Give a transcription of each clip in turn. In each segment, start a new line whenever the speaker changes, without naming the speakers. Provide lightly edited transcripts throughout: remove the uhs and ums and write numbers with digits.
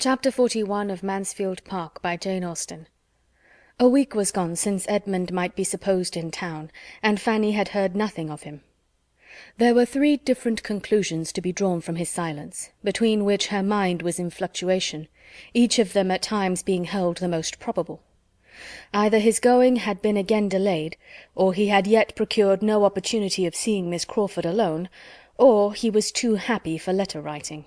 Chapter 41 of Mansfield Park by Jane Austen. A week was gone since Edmund might be supposed in town, and Fanny had heard nothing of him. There were 3 different conclusions to be drawn from his silence, between which her mind was in fluctuation, each of them at times being held the most probable. Either his going had been again delayed, or he had yet procured no opportunity of seeing Miss Crawford alone, or he was too happy for letter-writing.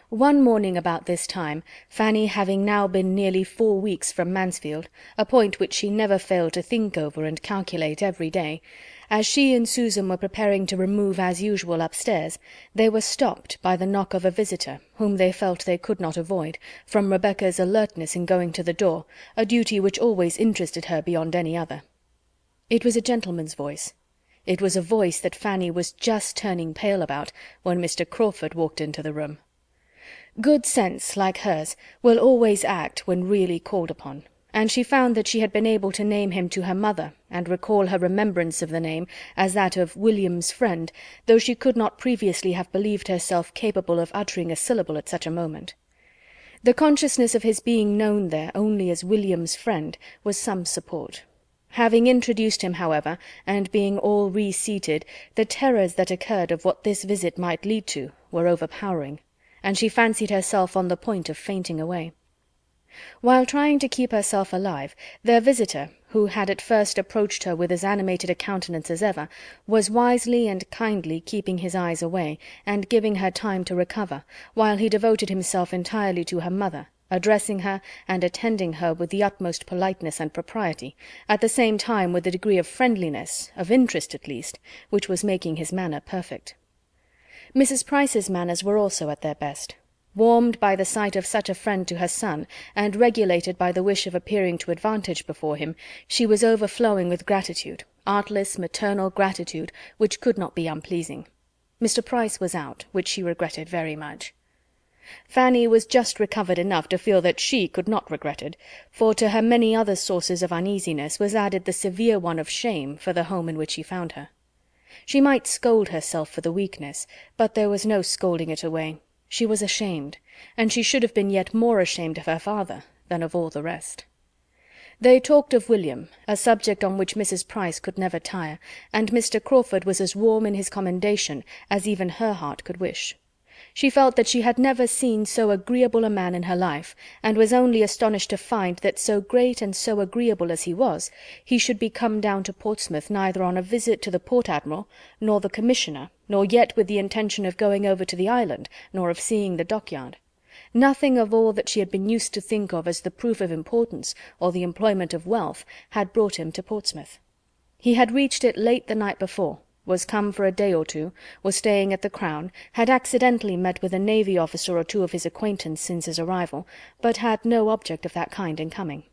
One morning about this time, Fanny having now been nearly 4 weeks from Mansfield, a point which she never failed to think over and calculate every day, as she and Susan were preparing to remove as usual upstairs, they were stopped by the knock of a visitor whom they felt they could not avoid, from Rebecca's alertness in going to the door, a duty which always interested her beyond any other. It was a gentleman's voice. It was a voice that Fanny was just turning pale about when Mr. Crawford walked into the room. Good sense, like hers, will always act when really called upon, and she found that she had been able to name him to her mother, and recall her remembrance of the name as that of William's friend, though she could not previously have believed herself capable of uttering a syllable at such a moment. The consciousness of his being known there only as William's friend was some support. Having introduced him, however, and being all reseated, the terrors that occurred of what this visit might lead to were overpowering, and she fancied herself on the point of fainting away. While trying to keep herself alive, their visitor, who had at first approached her with as animated a countenance as ever, was wisely and kindly keeping his eyes away, and giving her time to recover, while he devoted himself entirely to her mother, addressing her and attending her with the utmost politeness and propriety, at the same time with a degree of friendliness, of interest at least, which was making his manner perfect. Mrs. Price's manners were also at their best. Warmed by the sight of such a friend to her son, and regulated by the wish of appearing to advantage before him, she was overflowing with gratitude, artless maternal gratitude, which could not be unpleasing. Mr. Price was out, which she regretted very much. Fanny was just recovered enough to feel that she could not regret it, for to her many other sources of uneasiness was added the severe one of shame for the home in which he found her. She might scold herself for the weakness, but there was no scolding it away. She was ashamed, and she should have been yet more ashamed of her father than of all the rest. They talked of William, a subject on which Mrs. Price could never tire, and Mr. Crawford was as warm in his commendation as even her heart could wish. She felt that she had never seen so agreeable a man in her life, and was only astonished to find that so great and so agreeable as he was, he should be come down to Portsmouth neither on a visit to the Port Admiral, nor the Commissioner, nor yet with the intention of going over to the island, nor of seeing the dockyard. Nothing of all that she had been used to think of as the proof of importance, or the employment of wealth, had brought him to Portsmouth. He had reached it late the night before, was come for a day or 2, was staying at the Crown, had accidentally met with a navy officer or 2 of his acquaintance since his arrival, but had no object of that kind in coming.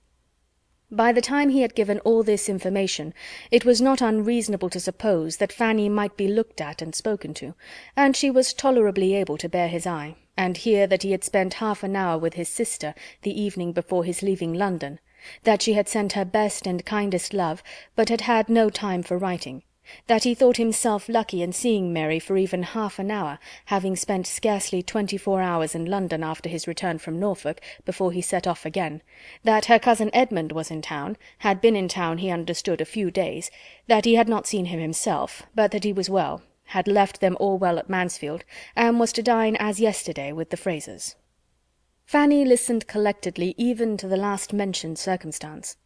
By the time he had given all this information, it was not unreasonable to suppose that Fanny might be looked at and spoken to, and she was tolerably able to bear his eye, and hear that he had spent half an hour with his sister the evening before his leaving London, that she had sent her best and kindest love, but had had no time for writing, that he thought himself lucky in seeing Mary for even half an hour, having spent scarcely 24 hours in London after his return from Norfolk, before he set off again, that her cousin Edmund was in town, had been in town, he understood, a few days, that he had not seen him himself, but that he was well, had left them all well at Mansfield, and was to dine as yesterday with the Frasers. Fanny listened collectedly even to the last mentioned circumstance.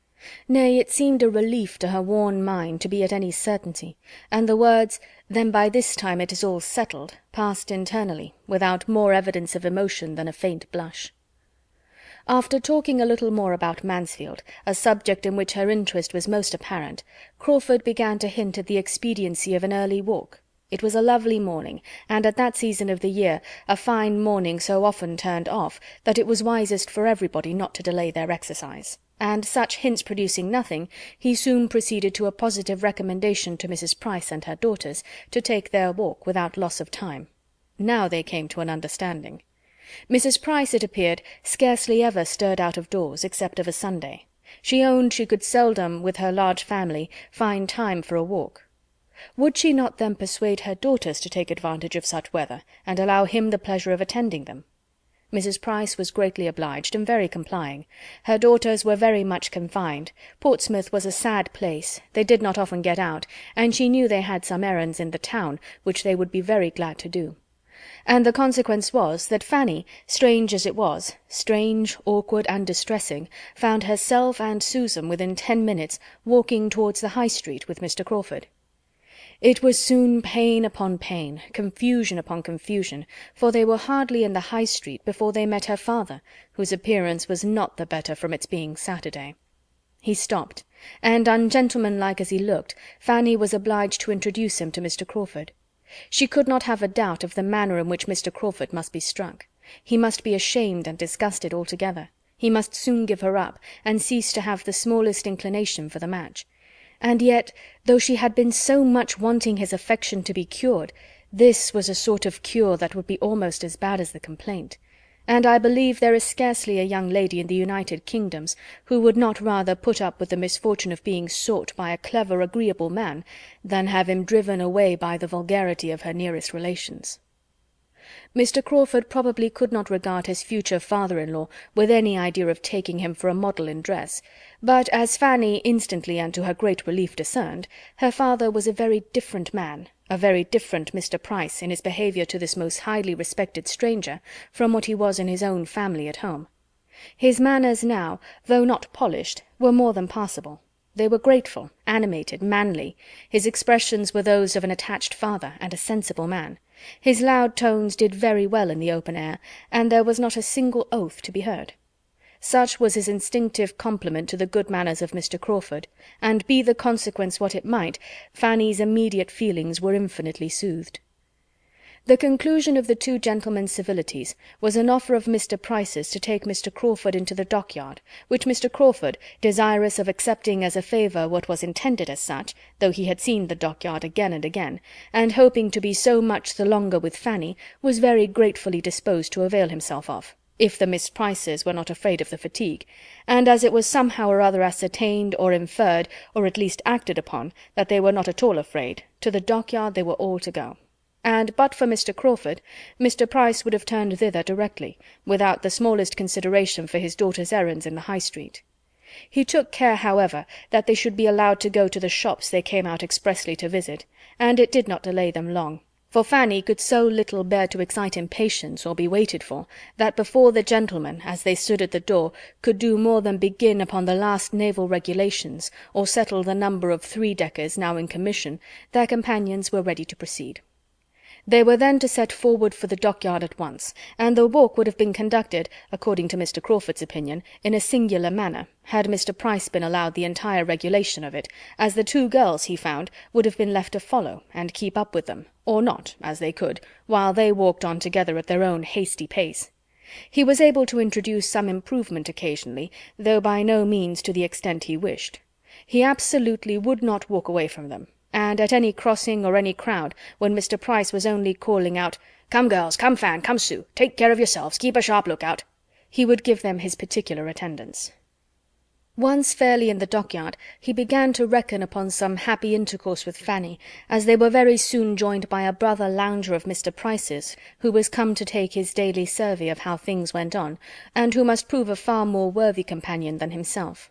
Nay, it seemed a relief to her worn mind to be at any certainty, and the words, "Then by this time it is all settled," passed internally, without more evidence of emotion than a faint blush. After talking a little more about Mansfield, a subject in which her interest was most apparent, Crawford began to hint at the expediency of an early walk. It was a lovely morning, and at that season of the year a fine morning so often turned off that it was wisest for everybody not to delay their exercise, and such hints producing nothing, he soon proceeded to a positive recommendation to Mrs. Price and her daughters to take their walk without loss of time. Now they came to an understanding. Mrs. Price, it appeared, scarcely ever stirred out of doors, except of a Sunday. She owned she could seldom, with her large family, find time for a walk. Would she not then persuade her daughters to take advantage of such weather, and allow him the pleasure of attending them? Mrs. Price was greatly obliged, and very complying. Her daughters were very much confined. Portsmouth was a sad place. They did not often get out, and she knew they had some errands in the town, which they would be very glad to do. And the consequence was, that Fanny, strange as it was, strange, awkward, and distressing, found herself and Susan within 10 minutes walking towards the High Street with Mr. Crawford. It was soon pain upon pain, confusion upon confusion, for they were hardly in the High Street before they met her father, whose appearance was not the better from its being Saturday. He stopped, and, ungentlemanlike as he looked, Fanny was obliged to introduce him to Mr. Crawford. She could not have a doubt of the manner in which Mr. Crawford must be struck. He must be ashamed and disgusted altogether. He must soon give her up, and cease to have the smallest inclination for the match. And yet, though she had been so much wanting his affection to be cured, this was a sort of cure that would be almost as bad as the complaint. And I believe there is scarcely a young lady in the United Kingdoms who would not rather put up with the misfortune of being sought by a clever, agreeable man, than have him driven away by the vulgarity of her nearest relations. Mr. Crawford probably could not regard his future father-in-law with any idea of taking him for a model in dress, but as Fanny instantly and to her great relief discerned, her father was a very different man, a very different Mr. Price in his behaviour to this most highly respected stranger from what he was in his own family at home. His manners now, though not polished, were more than passable. They were grateful, animated, manly. His expressions were those of an attached father and a sensible man. His loud tones did very well in the open air, and there was not a single oath to be heard. Such was his instinctive compliment to the good manners of Mr. Crawford, and be the consequence what it might, Fanny's immediate feelings were infinitely soothed. The conclusion of the two gentlemen's civilities was an offer of Mr. Price's to take Mr. Crawford into the dockyard, which Mr. Crawford, desirous of accepting as a favour what was intended as such, though he had seen the dockyard again and again, and hoping to be so much the longer with Fanny, was very gratefully disposed to avail himself of, if the Miss Prices were not afraid of the fatigue, and as it was somehow or other ascertained or inferred, or at least acted upon, that they were not at all afraid, to the dockyard they were all to go. And but for Mr. Crawford, Mr. Price would have turned thither directly, without the smallest consideration for his daughter's errands in the High Street. He took care, however, that they should be allowed to go to the shops they came out expressly to visit, and it did not delay them long, for Fanny could so little bear to excite impatience or be waited for, that before the gentlemen, as they stood at the door, could do more than begin upon the last naval regulations, or settle the number of 3-deckers now in commission, their companions were ready to proceed. They were then to set forward for the dockyard at once, and the walk would have been conducted, according to Mr. Crawford's opinion, in a singular manner, had Mr. Price been allowed the entire regulation of it, as the two girls, he found, would have been left to follow, and keep up with them, or not, as they could, while they walked on together at their own hasty pace. He was able to introduce some improvement occasionally, though by no means to the extent he wished. He absolutely would not walk away from them, and at any crossing or any crowd, when Mr. Price was only calling out, "Come, girls, come, Fan, come, Sue, take care of yourselves, keep a sharp lookout," he would give them his particular attendance. Once fairly in the dockyard, he began to reckon upon some happy intercourse with Fanny, as they were very soon joined by a brother lounger of Mr. Price's, who was come to take his daily survey of how things went on, and who must prove a far more worthy companion than himself.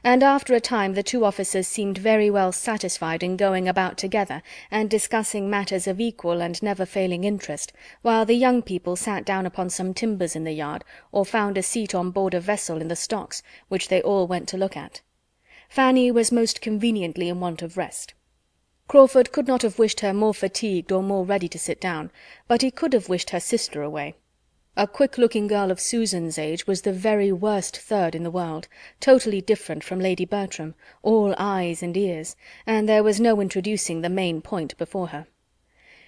And after a time the two officers seemed very well satisfied in going about together and discussing matters of equal and never-failing interest, while the young people sat down upon some timbers in the yard, or found a seat on board a vessel in the stocks, which they all went to look at. Fanny was most conveniently in want of rest. Crawford could not have wished her more fatigued or more ready to sit down, but he could have wished her sister away. A quick-looking girl of Susan's age was the very worst third in the world, totally different from Lady Bertram, all eyes and ears, and there was no introducing the main point before her.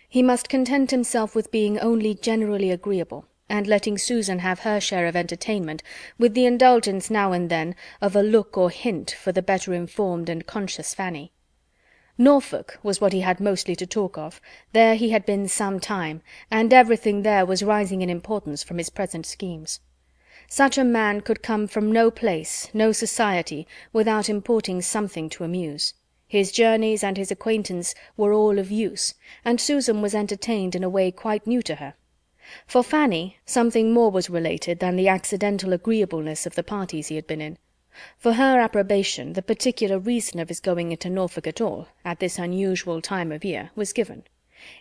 He must content himself with being only generally agreeable, and letting Susan have her share of entertainment, with the indulgence now and then of a look or hint for the better informed and conscious Fanny. Norfolk was what he had mostly to talk of. There he had been some time, and everything there was rising in importance from his present schemes. Such a man could come from no place, no society, without importing something to amuse. His journeys and his acquaintance were all of use, and Susan was entertained in a way quite new to her. For Fanny, something more was related than the accidental agreeableness of the parties he had been in. For her approbation, the particular reason of his going into Norfolk at all, at this unusual time of year, was given.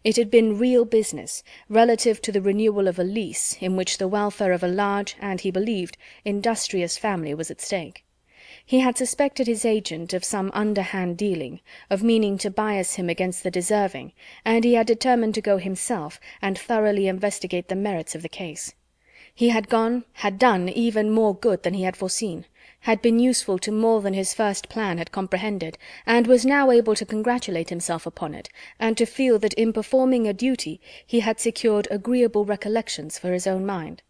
It had been real business, relative to the renewal of a lease in which the welfare of a large, and, he believed, industrious family was at stake. He had suspected his agent of some underhand dealing, of meaning to bias him against the deserving, and he had determined to go himself and thoroughly investigate the merits of the case. He had gone, had done even more good than he had foreseen, had been useful to more than his first plan had comprehended, and was now able to congratulate himself upon it, and to feel that in performing a duty he had secured agreeable recollections for his own mind.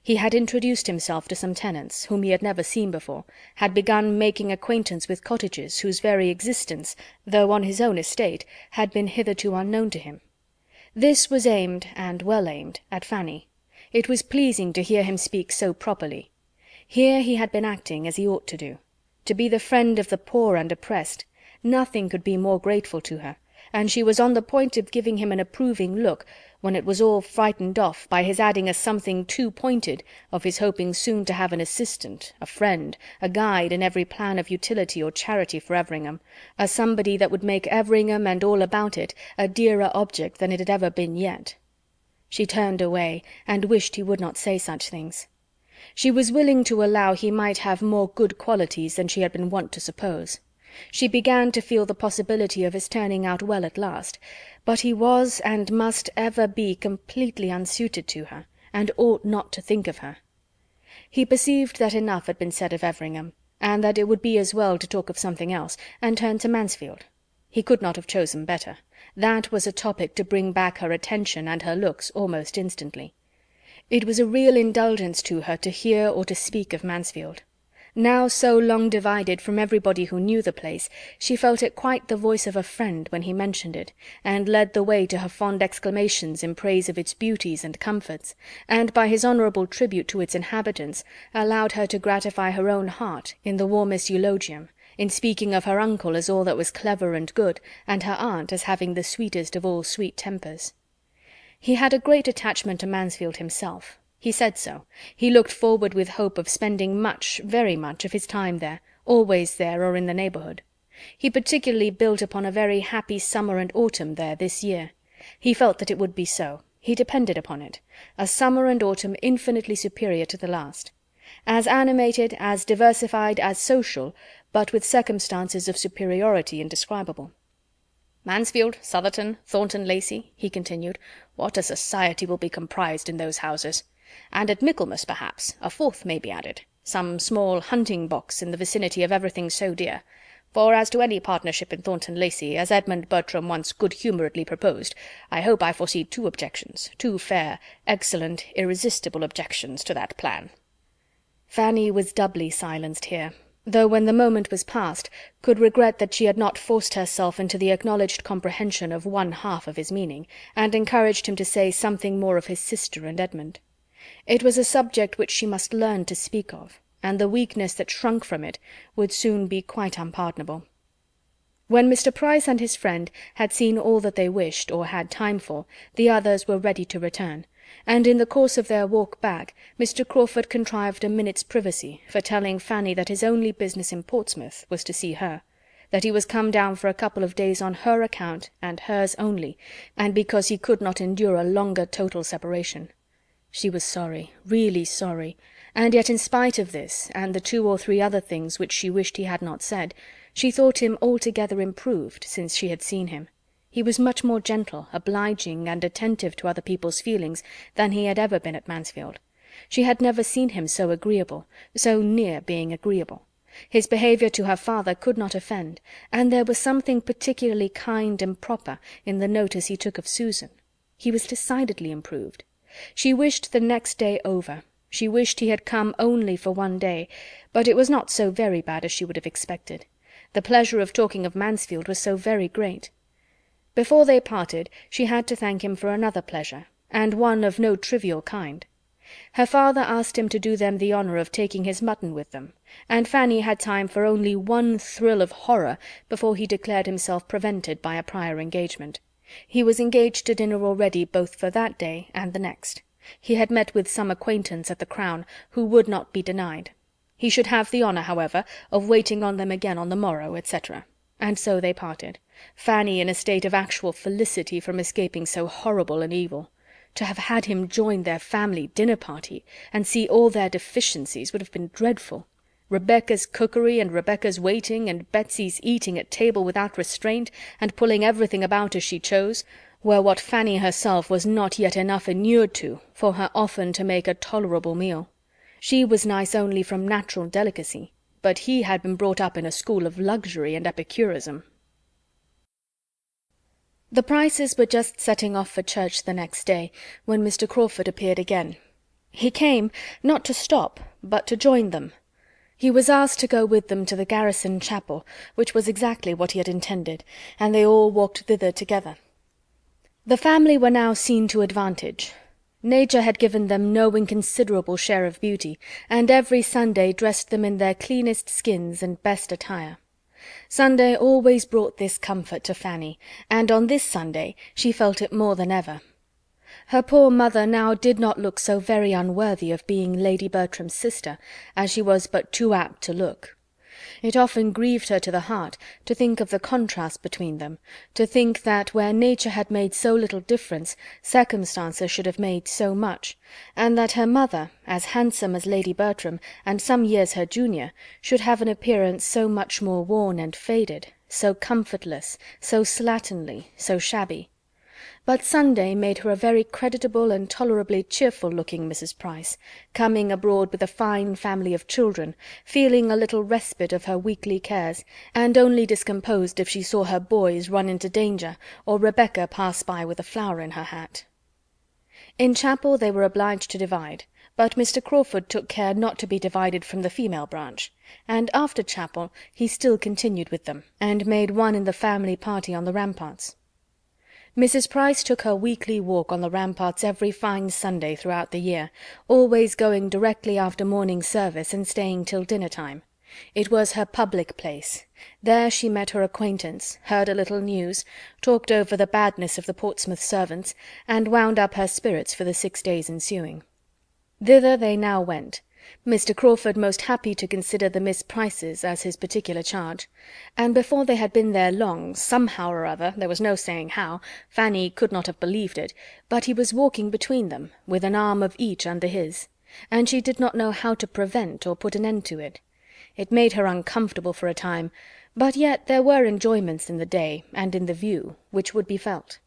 He had introduced himself to some tenants, whom he had never seen before, had begun making acquaintance with cottages whose very existence, though on his own estate, had been hitherto unknown to him. This was aimed, and well aimed, at Fanny. It was pleasing to hear him speak so properly. Here he had been acting as he ought to do. To be the friend of the poor and oppressed, nothing could be more grateful to her, and she was on the point of giving him an approving look, when it was all frightened off by his adding a something too pointed of his hoping soon to have an assistant, a friend, a guide in every plan of utility or charity for Everingham, a somebody that would make Everingham and all about it a dearer object than it had ever been yet. She turned away, and wished he would not say such things. She was willing to allow he might have more good qualities than she had been wont to suppose. She began to feel the possibility of his turning out well at last, but he was and must ever be completely unsuited to her, and ought not to think of her. He perceived that enough had been said of Everingham, and that it would be as well to talk of something else, and turned to Mansfield. He could not have chosen better. That was a topic to bring back her attention and her looks almost instantly. It was a real indulgence to her to hear or to speak of Mansfield. Now so long divided from everybody who knew the place, she felt it quite the voice of a friend when he mentioned it, and led the way to her fond exclamations in praise of its beauties and comforts, and by his honourable tribute to its inhabitants allowed her to gratify her own heart in the warmest eulogium, in speaking of her uncle as all that was clever and good, and her aunt as having the sweetest of all sweet tempers. He had a great attachment to Mansfield himself. He said so. He looked forward with hope of spending much, very much, of his time there, always there or in the neighbourhood. He particularly built upon a very happy summer and autumn there this year. He felt that it would be so. He depended upon it. A summer and autumn infinitely superior to the last. As animated, as diversified, as social, but with circumstances of superiority indescribable. "Mansfield, Southerton, Thornton Lacey," he continued, "what a society will be comprised in those houses! And at Michaelmas, perhaps, a fourth may be added, some small hunting box in the vicinity of everything so dear. For as to any partnership in Thornton Lacey, as Edmund Bertram once good-humouredly proposed, I hope I foresee two objections, two fair, excellent, irresistible objections to that plan." Fanny was doubly silenced here, though when the moment was past could regret that she had not forced herself into the acknowledged comprehension of one half of his meaning, and encouraged him to say something more of his sister and Edmund. It was a subject which she must learn to speak of, and the weakness that shrunk from it would soon be quite unpardonable. When Mr. Price and his friend had seen all that they wished, or had time for, the others were ready to return, and in the course of their walk back Mr. Crawford contrived a minute's privacy for telling Fanny that his only business in Portsmouth was to see her, that he was come down for a couple of days on her account and hers only, and because he could not endure a longer total separation. She was sorry, really sorry, and yet in spite of this, and the 2 or 3 other things which she wished he had not said, she thought him altogether improved since she had seen him. He was much more gentle, obliging, and attentive to other people's feelings than he had ever been at Mansfield. She had never seen him so agreeable, so near being agreeable. His behaviour to her father could not offend, and there was something particularly kind and proper in the notice he took of Susan. He was decidedly improved. She wished the next day over. She wished he had come only for one day, but it was not so very bad as she would have expected. The pleasure of talking of Mansfield was so very great. Before they parted, she had to thank him for another pleasure, and one of no trivial kind. Her father asked him to do them the honour of taking his mutton with them, and Fanny had time for only one thrill of horror before he declared himself prevented by a prior engagement. He was engaged to dinner already both for that day and the next. He had met with some acquaintance at the Crown, who would not be denied. He should have the honour, however, of waiting on them again on the morrow, etc. And so they parted, Fanny in a state of actual felicity from escaping so horrible an evil. To have had him join their family dinner-party, and see all their deficiencies, would have been dreadful. Rebecca's cookery, and Rebecca's waiting, and Betsy's eating at table without restraint, and pulling everything about as she chose, were what Fanny herself was not yet enough inured to for her often to make a tolerable meal. She was nice only from natural delicacy, but he had been brought up in a school of luxury and epicurism. The Prices were just setting off for church the next day when Mr. Crawford appeared again. He came, not to stop, but to join them. He was asked to go with them to the garrison chapel, which was exactly what he had intended, and they all walked thither together. The family were now seen to advantage. Nature had given them no inconsiderable share of beauty, and every Sunday dressed them in their cleanest skins and best attire. Sunday always brought this comfort to Fanny, and on this Sunday she felt it more than ever. Her poor mother now did not look so very unworthy of being Lady Bertram's sister, as she was but too apt to look. It often grieved her to the heart to think of the contrast between them, to think that where nature had made so little difference, circumstances should have made so much, and that her mother, as handsome as Lady Bertram, and some years her junior, should have an appearance so much more worn and faded, so comfortless, so slatternly, so shabby. But Sunday made her a very creditable and tolerably cheerful-looking Mrs. Price, coming abroad with a fine family of children, feeling a little respite of her weekly cares, and only discomposed if she saw her boys run into danger, or Rebecca pass by with a flower in her hat. In chapel they were obliged to divide, but Mr. Crawford took care not to be divided from the female branch, and after chapel he still continued with them, and made one in the family party on the ramparts. Mrs. Price took her weekly walk on the ramparts every fine Sunday throughout the year, always going directly after morning service and staying till dinner-time. It was her public place. There she met her acquaintance, heard a little news, talked over the badness of the Portsmouth servants, and wound up her spirits for the 6 days ensuing. Thither they now went, Mr. Crawford most happy to consider the Miss Prices as his particular charge, and before they had been there long, somehow or other, there was no saying how, Fanny could not have believed it, but he was walking between them, with an arm of each under his, and she did not know how to prevent or put an end to it. It made her uncomfortable for a time, but yet there were enjoyments in the day, and in the view, which would be felt.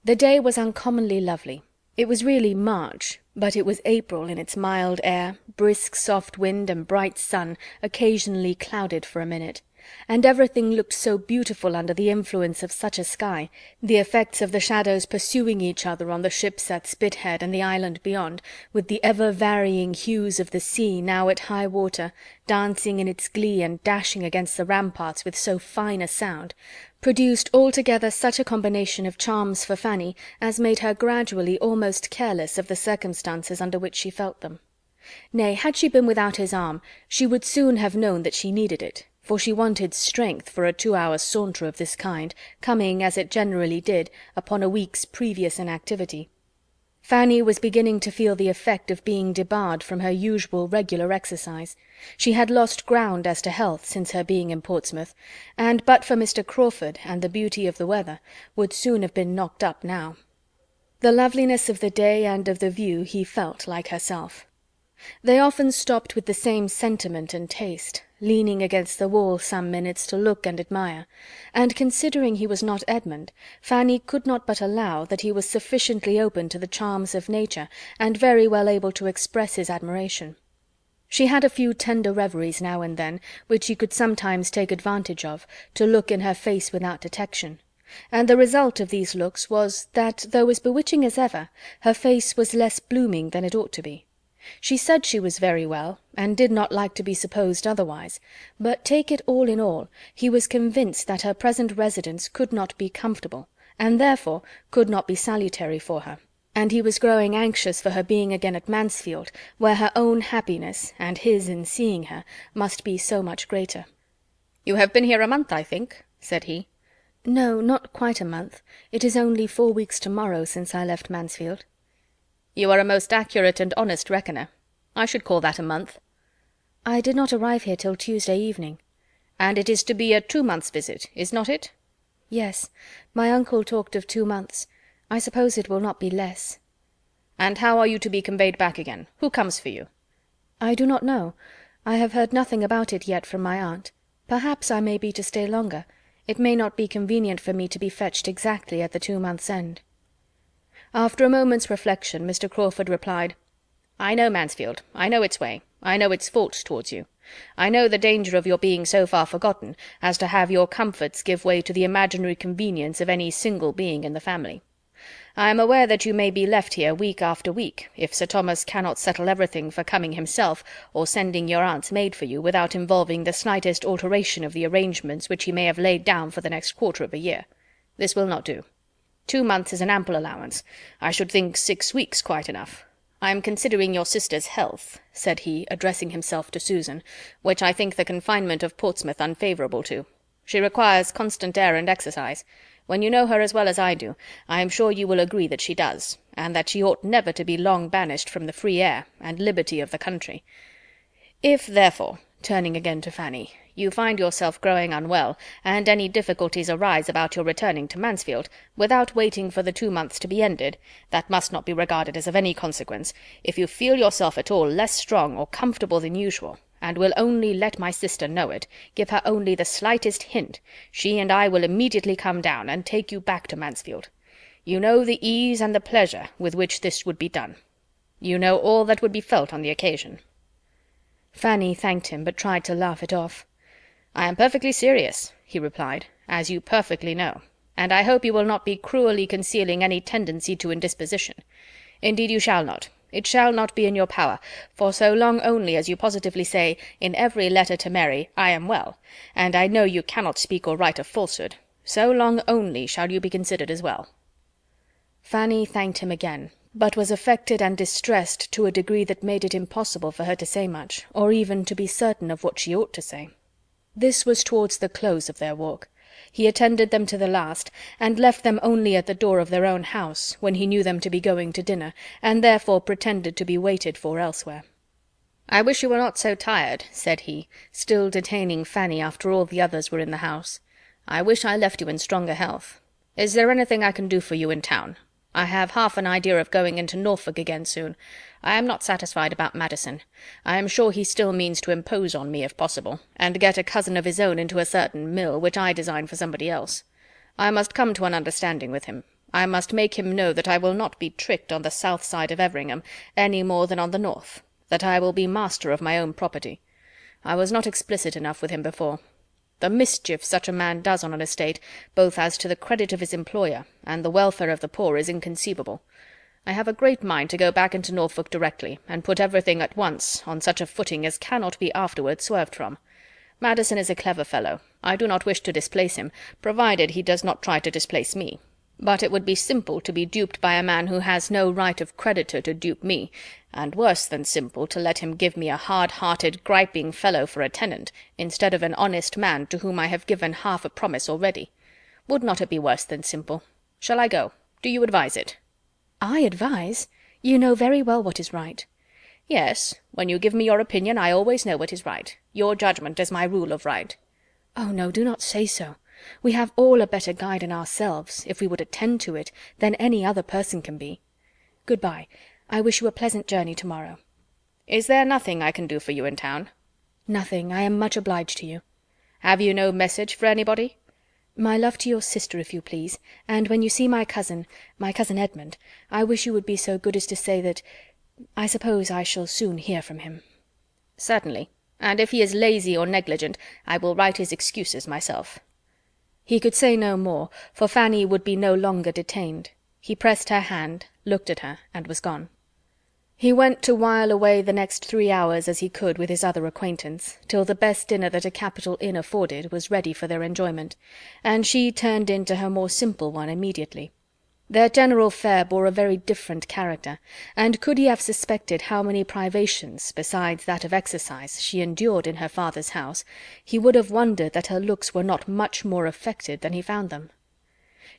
The day was uncommonly lovely. It was really March, but it was April in its mild air, brisk soft wind, and bright sun, occasionally clouded for a minute, and everything looked so beautiful under the influence of such a sky, the effects of the shadows pursuing each other on the ships at Spithead and the island beyond, with the ever-varying hues of the sea now at high water, dancing in its glee and dashing against the ramparts with so fine a sound, produced altogether such a combination of charms for Fanny as made her gradually almost careless of the circumstances under which she felt them. Nay, had she been without his arm, she would soon have known that she needed it, for she wanted strength for a 2-hour saunter of this kind, coming, as it generally did, upon a week's previous inactivity. Fanny was beginning to feel the effect of being debarred from her usual regular exercise. She had lost ground as to health since her being in Portsmouth, and but for Mr. Crawford and the beauty of the weather, would soon have been knocked up now. The loveliness of the day and of the view he felt like herself. They often stopped with the same sentiment and taste, leaning against the wall some minutes to look and admire, and considering he was not Edmund, Fanny could not but allow that he was sufficiently open to the charms of nature, and very well able to express his admiration. She had a few tender reveries now and then, which he could sometimes take advantage of, to look in her face without detection, and the result of these looks was, that, though as bewitching as ever, her face was less blooming than it ought to be. She said she was very well, and did not like to be supposed otherwise, but take it all in all, he was convinced that her present residence could not be comfortable, and therefore could not be salutary for her, and he was growing anxious for her being again at Mansfield, where her own happiness, and his in seeing her, must be so much greater. "You have been here a month, I think?" said he. "No, not quite a month. It is only 4 weeks to-morrow since I left Mansfield." "You are a most accurate and honest reckoner. I should call that a month." "I did not arrive here till Tuesday evening." "And it is to be a 2 months' visit, is not it?" "Yes. My uncle talked of 2 months. I suppose it will not be less." "And how are you to be conveyed back again? Who comes for you?" "I do not know. I have heard nothing about it yet from my aunt. Perhaps I may be to stay longer. It may not be convenient for me to be fetched exactly at the 2 months' end." After a moment's reflection, Mr. Crawford replied, "I know Mansfield. I know its way. I know its faults towards you. I know the danger of your being so far forgotten as to have your comforts give way to the imaginary convenience of any single being in the family. I am aware that you may be left here week after week, if Sir Thomas cannot settle everything for coming himself or sending your aunt's maid for you without involving the slightest alteration of the arrangements which he may have laid down for the next quarter of a year. This will not do. 2 months is an ample allowance. I should think 6 weeks quite enough. I am considering your sister's health," said he, addressing himself to Susan, "which I think the confinement of Portsmouth unfavourable to. She requires constant air and exercise. When you know her as well as I do, I am sure you will agree that she does, and that she ought never to be long banished from the free air and liberty of the country. If, therefore," turning again to Fanny, "you find yourself growing unwell, and any difficulties arise about your returning to Mansfield, without waiting for the 2 months to be ended, that must not be regarded as of any consequence, if you feel yourself at all less strong or comfortable than usual, and will only let my sister know it, give her only the slightest hint, she and I will immediately come down and take you back to Mansfield. You know the ease and the pleasure with which this would be done. You know all that would be felt on the occasion." Fanny thanked him, but tried to laugh it off. "I am perfectly serious," he replied, "as you perfectly know, and I hope you will not be cruelly concealing any tendency to indisposition. Indeed you shall not. It shall not be in your power, for so long only as you positively say, in every letter to Mary, 'I am well,' and I know you cannot speak or write a falsehood, so long only shall you be considered as well." Fanny thanked him again, but was affected and distressed to a degree that made it impossible for her to say much, or even to be certain of what she ought to say. This was towards the close of their walk. He attended them to the last, and left them only at the door of their own house, when he knew them to be going to dinner, and therefore pretended to be waited for elsewhere. "I wish you were not so tired," said he, still detaining Fanny after all the others were in the house. "I wish I left you in stronger health. Is there anything I can do for you in town? I have half an idea of going into Norfolk again soon. I am not satisfied about Madison. I am sure he still means to impose on me, if possible, and get a cousin of his own into a certain mill, which I design for somebody else. I must come to an understanding with him. I must make him know that I will not be tricked on the south side of Everingham, any more than on the north, that I will be master of my own property. I was not explicit enough with him before. The mischief such a man does on an estate, both as to the credit of his employer and the welfare of the poor, is inconceivable. I have a great mind to go back into Norfolk directly, and put everything at once on such a footing as cannot be afterward swerved from. Madison is a clever fellow. I do not wish to displace him, provided he does not try to displace me. But it would be simple to be duped by a man who has no right of creditor to dupe me, and worse than simple to let him give me a hard-hearted, griping fellow for a tenant, instead of an honest man to whom I have given half a promise already. Would not it be worse than simple? Shall I go? Do you advise it?" "I advise? You know very well what is right." "Yes, when you give me your opinion, I always know what is right. Your judgment is my rule of right." "Oh, no, do not say so. We have all a better guide in ourselves, if we would attend to it, than any other person can be. Good-bye. I wish you a pleasant journey tomorrow." "Is there nothing I can do for you in town?" "Nothing. I am much obliged to you." "Have you no message for anybody?" "My love to your sister, if you please, and when you see my cousin Edmund, I wish you would be so good as to say that I suppose I shall soon hear from him." "Certainly, and if he is lazy or negligent, I will write his excuses myself." He could say no more, for Fanny would be no longer detained. He pressed her hand, looked at her, and was gone. He went to while away the next 3 hours as he could with his other acquaintance, till the best dinner that a capital inn afforded was ready for their enjoyment, and she turned into her more simple one immediately. Their general fare bore a very different character, and could he have suspected how many privations, besides that of exercise, she endured in her father's house, he would have wondered that her looks were not much more affected than he found them.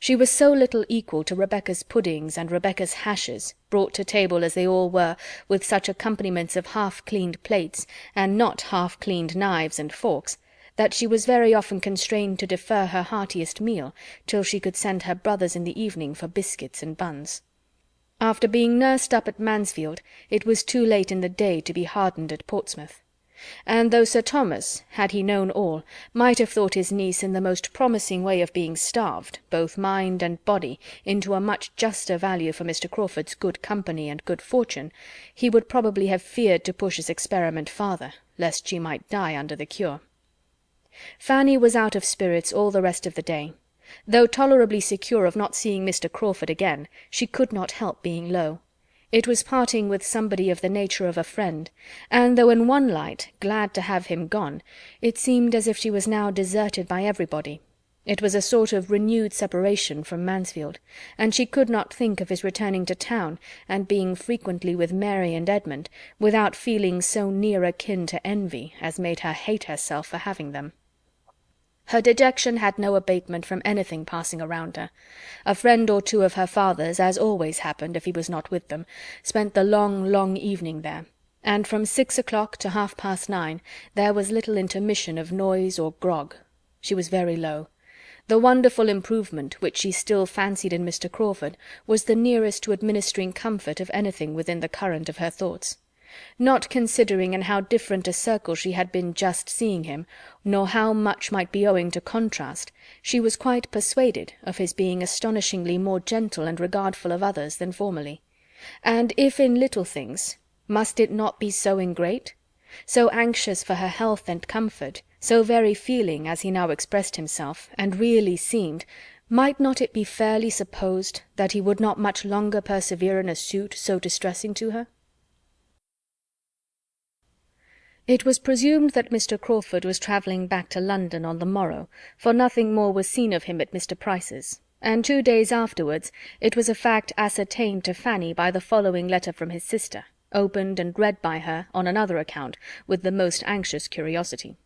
She was so little equal to Rebecca's puddings and Rebecca's hashes, brought to table as they all were, with such accompaniments of half-cleaned plates, and not half-cleaned knives and forks, that she was very often constrained to defer her heartiest meal till she could send her brothers in the evening for biscuits and buns. After being nursed up at Mansfield, it was too late in the day to be hardened at Portsmouth. And though Sir Thomas, had he known all, might have thought his niece in the most promising way of being starved, both mind and body, into a much juster value for Mr. Crawford's good company and good fortune, he would probably have feared to push his experiment farther, lest she might die under the cure. Fanny was out of spirits all the rest of the day. Though tolerably secure of not seeing Mr. Crawford again, she could not help being low. It was parting with somebody of the nature of a friend, and though in one light glad to have him gone, it seemed as if she was now deserted by everybody. It was a sort of renewed separation from Mansfield, and she could not think of his returning to town and being frequently with Mary and Edmund without feeling so near akin to envy as made her hate herself for having them. Her dejection had no abatement from anything passing around her. A friend or two of her father's, as always happened if he was not with them, spent the long, long evening there, and from 6 o'clock to 9:30 there was little intermission of noise or grog. She was very low. The wonderful improvement which she still fancied in Mr. Crawford was the nearest to administering comfort of anything within the current of her thoughts. Not considering in how different a circle she had been just seeing him, nor how much might be owing to contrast, she was quite persuaded of his being astonishingly more gentle and regardful of others than formerly. And if in little things, must it not be so in great? So anxious for her health and comfort, so very feeling, as he now expressed himself, and really seemed, might not it be fairly supposed that he would not much longer persevere in a suit so distressing to her? It was presumed that Mr. Crawford was travelling back to London on the morrow, for nothing more was seen of him at Mr. Price's, and 2 days afterwards it was a fact ascertained to Fanny by the following letter from his sister, opened and read by her, on another account, with the most anxious curiosity.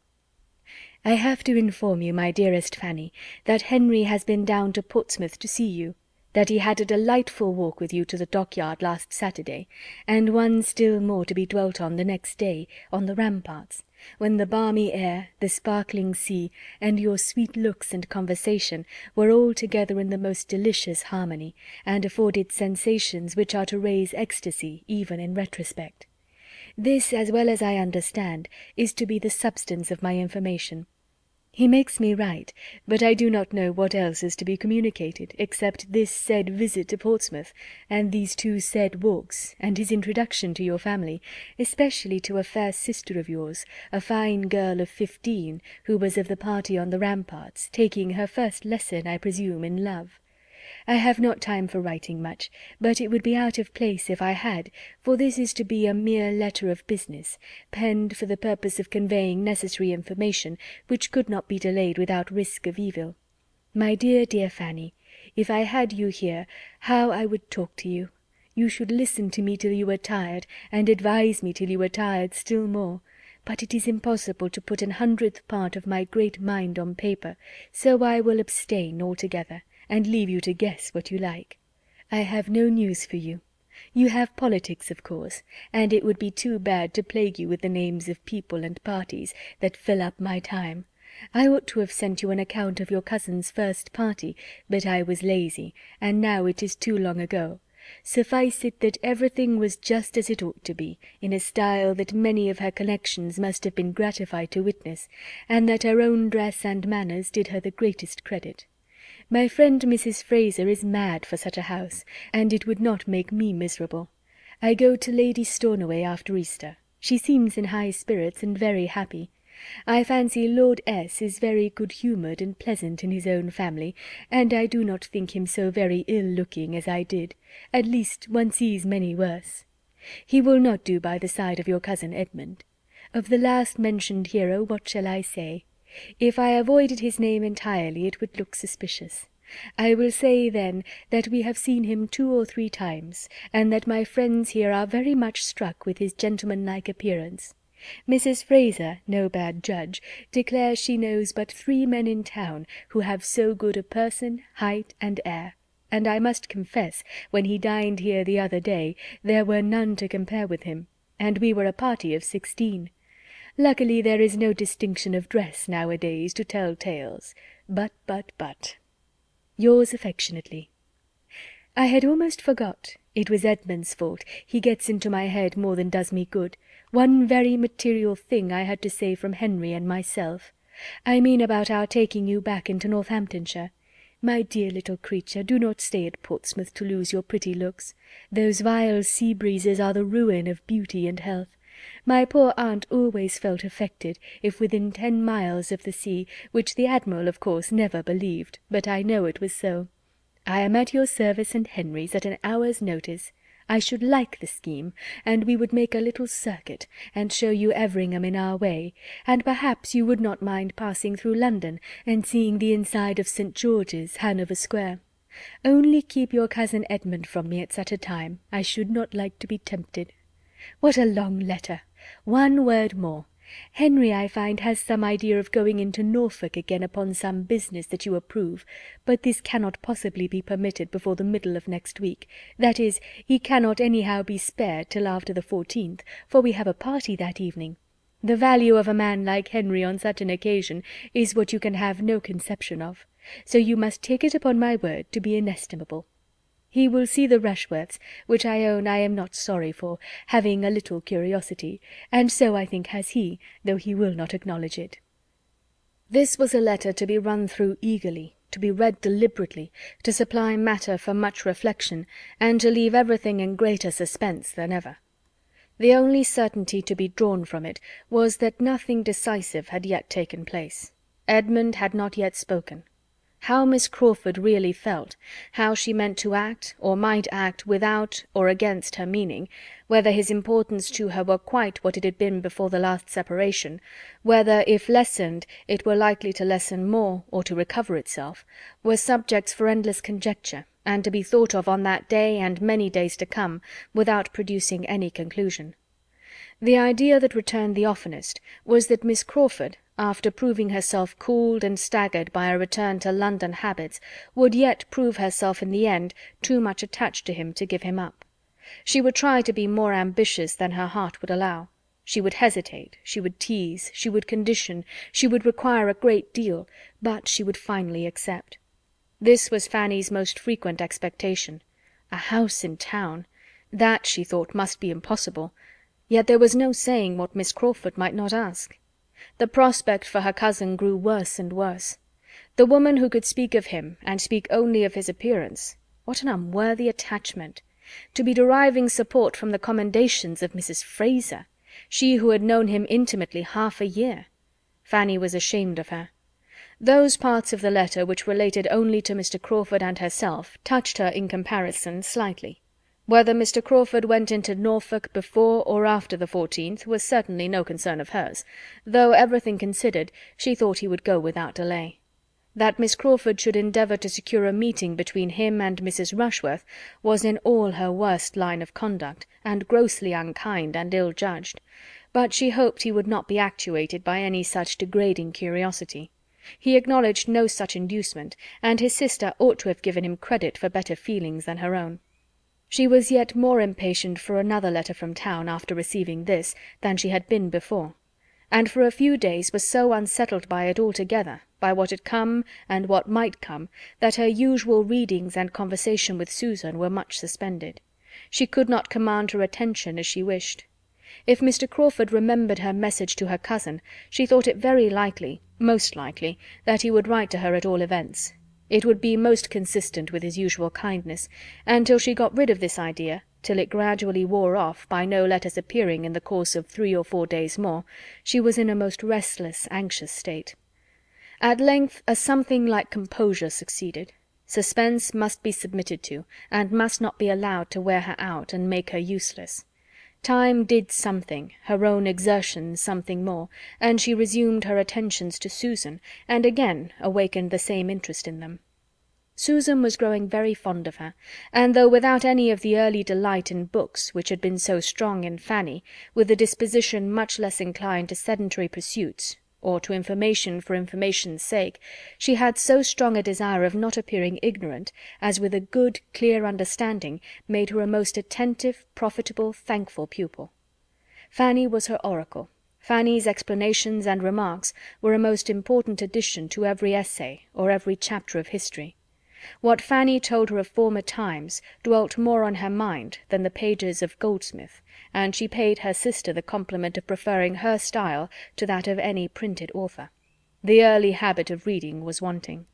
"I have to inform you, my dearest Fanny, that Henry has been down to Portsmouth to see you, that he had a delightful walk with you to the dockyard last Saturday, and one still more to be dwelt on the next day, on the ramparts, when the balmy air, the sparkling sea, and your sweet looks and conversation were all together in the most delicious harmony, and afforded sensations which are to raise ecstasy even in retrospect. This, as well as I understand, is to be the substance of my information. He makes me write, but I do not know what else is to be communicated, except this said visit to Portsmouth, and these 2 said walks, and his introduction to your family, especially to a fair sister of yours, a fine girl of 15, who was of the party on the ramparts, taking her first lesson, I presume, in love. I have not time for writing much, but it would be out of place if I had, for this is to be a mere letter of business, penned for the purpose of conveying necessary information, which could not be delayed without risk of evil. My dear, dear Fanny, if I had you here, how I would talk to you! You should listen to me till you were tired, and advise me till you were tired still more. But it is impossible to put 100th part of my great mind on paper, so I will abstain altogether, and leave you to guess what you like. I have no news for you. You have politics, of course, and it would be too bad to plague you with the names of people and parties that fill up my time. I ought to have sent you an account of your cousin's first party, but I was lazy, and now it is too long ago. Suffice it that everything was just as it ought to be, in a style that many of her connections must have been gratified to witness, and that her own dress and manners did her the greatest credit. My friend Mrs. Fraser is mad for such a house, and it would not make me miserable. I go to Lady Stornoway after Easter. She seems in high spirits and very happy. I fancy Lord S. is very good-humoured and pleasant in his own family, and I do not think him so very ill-looking as I did. At least one sees many worse. He will not do by the side of your cousin Edmund. Of the last-mentioned hero, what shall I say? If I avoided his name entirely, it would look suspicious. I will say, then, that we have seen him 2 or 3 times, and that my friends here are very much struck with his gentlemanlike appearance. Mrs. Fraser, no bad judge, declares she knows but 3 men in town who have so good a person, height, and air, and I must confess, when he dined here the other day, there were none to compare with him, and we were a party of 16. Luckily there is no distinction of dress nowadays to tell tales. But. Yours affectionately. I had almost forgot. It was Edmund's fault. He gets into my head more than does me good. One very material thing I had to say from Henry and myself. I mean about our taking you back into Northamptonshire. My dear little creature, do not stay at Portsmouth to lose your pretty looks. Those vile sea breezes are the ruin of beauty and health. My poor aunt always felt affected if within 10 miles of the sea, which the Admiral, of course, never believed, but I know it was so. I am at your service and Henry's at an hour's notice. I should like the scheme, and we would make a little circuit, and show you Everingham in our way, and perhaps you would not mind passing through London, and seeing the inside of St. George's, Hanover Square. Only keep your cousin Edmund from me at such a time. I should not like to be tempted. What a long letter! One word more. Henry, I find, has some idea of going into Norfolk again upon some business that you approve, but this cannot possibly be permitted before the middle of next week. That is, he cannot anyhow be spared till after the 14th, for we have a party that evening. The value of a man like Henry on such an occasion is what you can have no conception of, so you must take it upon my word to be inestimable. He will see the Rushworths, which I own I am not sorry for, having a little curiosity, and so I think has he, though he will not acknowledge it. This was a letter to be run through eagerly, to be read deliberately, to supply matter for much reflection, and to leave everything in greater suspense than ever. The only certainty to be drawn from it was that nothing decisive had yet taken place. Edmund had not yet spoken. How Miss Crawford really felt, how she meant to act, or might act, without or against her meaning, whether his importance to her were quite what it had been before the last separation, whether, if lessened, it were likely to lessen more, or to recover itself, were subjects for endless conjecture, and to be thought of on that day and many days to come, without producing any conclusion. The idea that returned the oftenest was that Miss Crawford, after proving herself cooled and staggered by a return to London habits, would yet prove herself in the end too much attached to him to give him up. She would try to be more ambitious than her heart would allow. She would hesitate, she would tease, she would condition, she would require a great deal, but she would finally accept. This was Fanny's most frequent expectation. A house in town! That, she thought, must be impossible. Yet there was no saying what Miss Crawford might not ask. The prospect for her cousin grew worse and worse. The woman who could speak of him, and speak only of his appearance, what an unworthy attachment! To be deriving support from the commendations of Mrs. Fraser, she who had known him intimately half a year! Fanny was ashamed of her. Those parts of the letter which related only to Mr. Crawford and herself touched her in comparison slightly. Whether Mr. Crawford went into Norfolk before or after the 14th was certainly no concern of hers, though, everything considered, she thought he would go without delay. That Miss Crawford should endeavour to secure a meeting between him and Mrs. Rushworth was in all her worst line of conduct, and grossly unkind and ill-judged, but she hoped he would not be actuated by any such degrading curiosity. He acknowledged no such inducement, and his sister ought to have given him credit for better feelings than her own. She was yet more impatient for another letter from town after receiving this than she had been before, and for a few days was so unsettled by it altogether, by what had come and what might come, that her usual readings and conversation with Susan were much suspended. She could not command her attention as she wished. If Mr. Crawford remembered her message to her cousin, she thought it very likely, most likely, that he would write to her at all events. It would be most consistent with his usual kindness, and till she got rid of this idea, till it gradually wore off by no letters appearing in the course of 3 or 4 days more, she was in a most restless, anxious state. At length a something like composure succeeded. Suspense must be submitted to, and must not be allowed to wear her out and make her useless. Time did something, her own exertions something more, and she resumed her attentions to Susan, and again awakened the same interest in them. Susan was growing very fond of her, and though without any of the early delight in books which had been so strong in Fanny, with a disposition much less inclined to sedentary pursuits, or to information for information's sake, she had so strong a desire of not appearing ignorant, as with a good, clear understanding made her a most attentive, profitable, thankful pupil. Fanny was her oracle. Fanny's explanations and remarks were a most important addition to every essay or every chapter of history. What Fanny told her of former times dwelt more on her mind than the pages of Goldsmith, and she paid her sister the compliment of preferring her style to that of any printed author. The early habit of reading was wanting.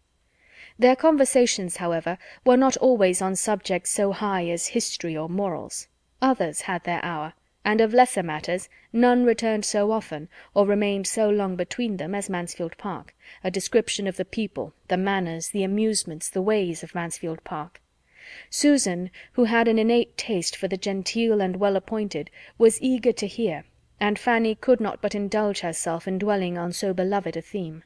Their conversations, however, were not always on subjects so high as history or morals. Others had their hour, and of lesser matters none returned so often, or remained so long between them, as Mansfield Park, a description of the people, the manners, the amusements, the ways of Mansfield Park. Susan, who had an innate taste for the genteel and well-appointed, was eager to hear, and Fanny could not but indulge herself in dwelling on so beloved a theme.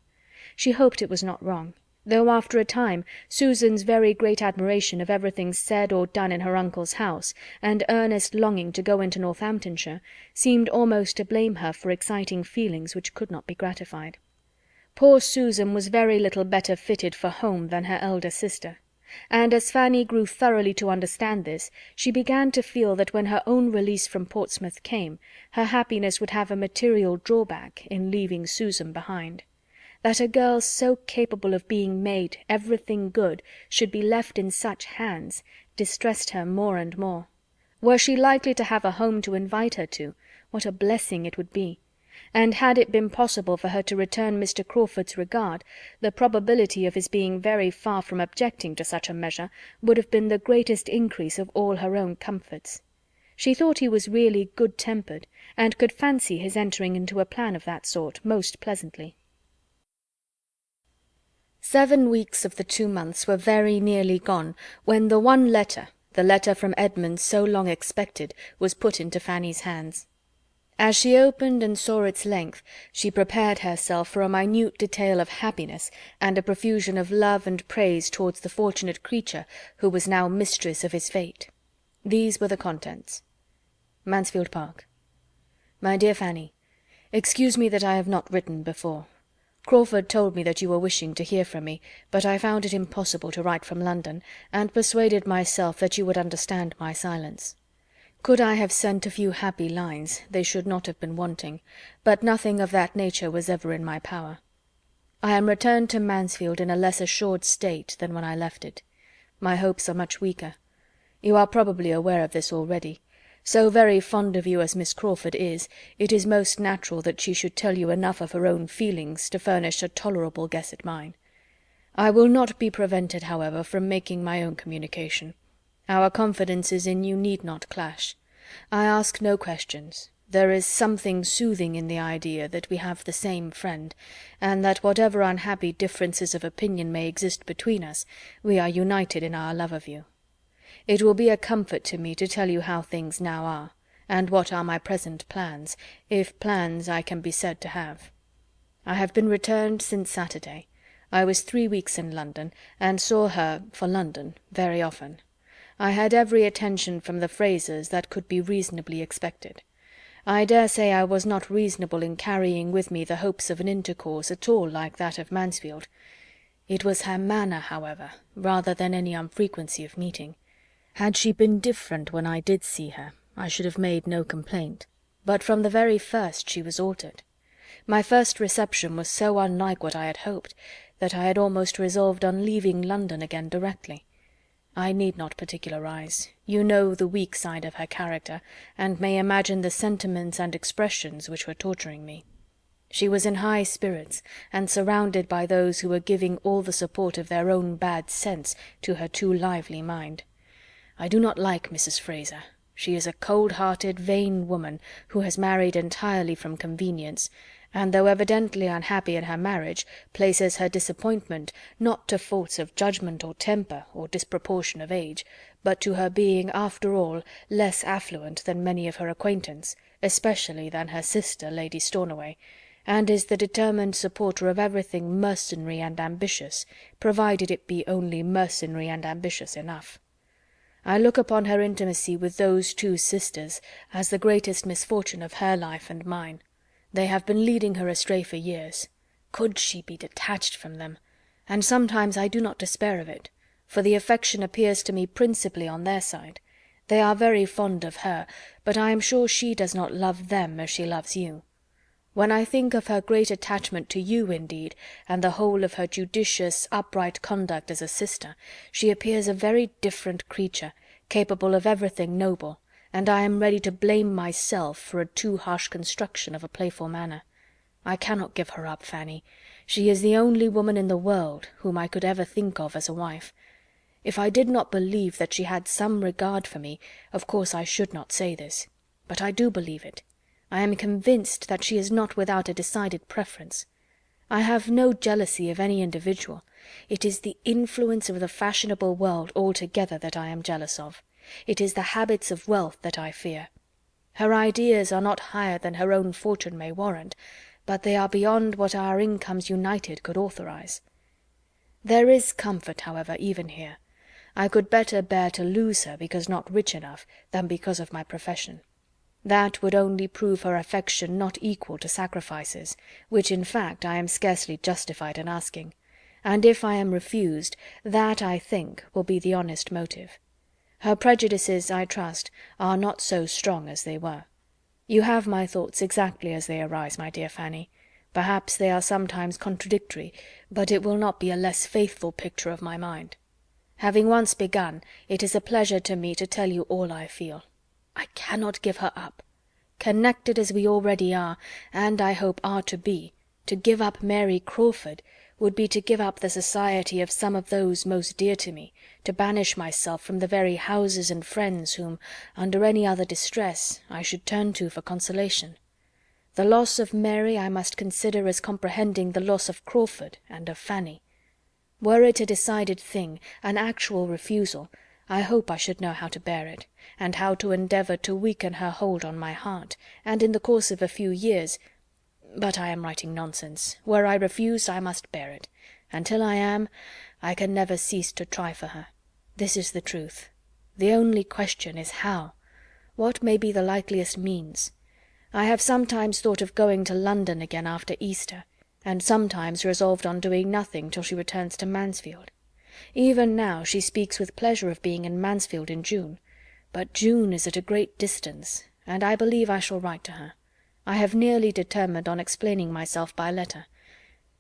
She hoped it was not wrong, though after a time Susan's very great admiration of everything said or done in her uncle's house, and earnest longing to go into Northamptonshire, seemed almost to blame her for exciting feelings which could not be gratified. Poor Susan was very little better fitted for home than her elder sister, and as Fanny grew thoroughly to understand this, she began to feel that when her own release from Portsmouth came, her happiness would have a material drawback in leaving Susan behind. That a girl so capable of being made everything good should be left in such hands distressed her more and more. Were she likely to have a home to invite her to, what a blessing it would be! And had it been possible for her to return Mr. Crawford's regard, the probability of his being very far from objecting to such a measure would have been the greatest increase of all her own comforts. She thought he was really good-tempered, and could fancy his entering into a plan of that sort most pleasantly. 7 weeks of the 2 months were very nearly gone when the one letter, the letter from Edmund so long expected, was put into Fanny's hands. As she opened and saw its length, she prepared herself for a minute detail of happiness and a profusion of love and praise towards the fortunate creature who was now mistress of his fate. These were the contents. Mansfield Park. My dear Fanny, excuse me that I have not written before. Crawford told me that you were wishing to hear from me, but I found it impossible to write from London, and persuaded myself that you would understand my silence. Could I have sent a few happy lines, they should not have been wanting, but nothing of that nature was ever in my power. I am returned to Mansfield in a less assured state than when I left it. My hopes are much weaker. You are probably aware of this already. So very fond of you as Miss Crawford is, it is most natural that she should tell you enough of her own feelings to furnish a tolerable guess at mine. I will not be prevented, however, from making my own communication. Our confidences in you need not clash. I ask no questions. There is something soothing in the idea that we have the same friend, and that whatever unhappy differences of opinion may exist between us, we are united in our love of you. It will be a comfort to me to tell you how things now are, and what are my present plans, if plans I can be said to have. I have been returned since Saturday. I was 3 weeks in London, and saw her, for London, very often. I had every attention from the Frasers that could be reasonably expected. I dare say I was not reasonable in carrying with me the hopes of an intercourse at all like that of Mansfield. It was her manner, however, rather than any unfrequency of meeting. Had she been different when I did see her, I should have made no complaint, but from the very first she was altered. My first reception was so unlike what I had hoped, that I had almost resolved on leaving London again directly. I need not particularize. You know the weak side of her character, and may imagine the sentiments and expressions which were torturing me. She was in high spirits, and surrounded by those who were giving all the support of their own bad sense to her too lively mind. I do not like Mrs. Fraser. She is a cold-hearted, vain woman, who has married entirely from convenience, and though evidently unhappy in her marriage, places her disappointment not to faults of judgment or temper or disproportion of age, but to her being, after all, less affluent than many of her acquaintance, especially than her sister, Lady Stornoway, and is the determined supporter of everything mercenary and ambitious, provided it be only mercenary and ambitious enough. I look upon her intimacy with those two sisters as the greatest misfortune of her life and mine. They have been leading her astray for years. Could she be detached from them? And sometimes I do not despair of it, for the affection appears to me principally on their side. They are very fond of her, but I am sure she does not love them as she loves you. When I think of her great attachment to you, indeed, and the whole of her judicious, upright conduct as a sister, she appears a very different creature, capable of everything noble, and I am ready to blame myself for a too harsh construction of a playful manner. I cannot give her up, Fanny. She is the only woman in the world whom I could ever think of as a wife. If I did not believe that she had some regard for me, of course I should not say this, but I do believe it. I am convinced that she is not without a decided preference. I have no jealousy of any individual. It is the influence of the fashionable world altogether that I am jealous of. It is the habits of wealth that I fear. Her ideas are not higher than her own fortune may warrant, but they are beyond what our incomes united could authorize. There is comfort, however, even here. I could better bear to lose her because not rich enough, than because of my profession. That would only prove her affection not equal to sacrifices, which in fact I am scarcely justified in asking, and if I am refused, that, I think, will be the honest motive. Her prejudices, I trust, are not so strong as they were. You have my thoughts exactly as they arise, my dear Fanny. Perhaps they are sometimes contradictory, but it will not be a less faithful picture of my mind. Having once begun, it is a pleasure to me to tell you all I feel. I cannot give her up. Connected as we already are, and I hope are to be, to give up Mary Crawford would be to give up the society of some of those most dear to me, to banish myself from the very houses and friends whom, under any other distress, I should turn to for consolation. The loss of Mary I must consider as comprehending the loss of Crawford and of Fanny. Were it a decided thing, an actual refusal, I hope I should know how to bear it, and how to endeavour to weaken her hold on my heart, and in the course of a few years— But I am writing nonsense. Were I refused, I must bear it. Until I am, I can never cease to try for her. This is the truth. The only question is how. What may be the likeliest means? I have sometimes thought of going to London again after Easter, and sometimes resolved on doing nothing till she returns to Mansfield. Even now she speaks with pleasure of being in Mansfield in June, but June is at a great distance, and I believe I shall write to her. I have nearly determined on explaining myself by letter.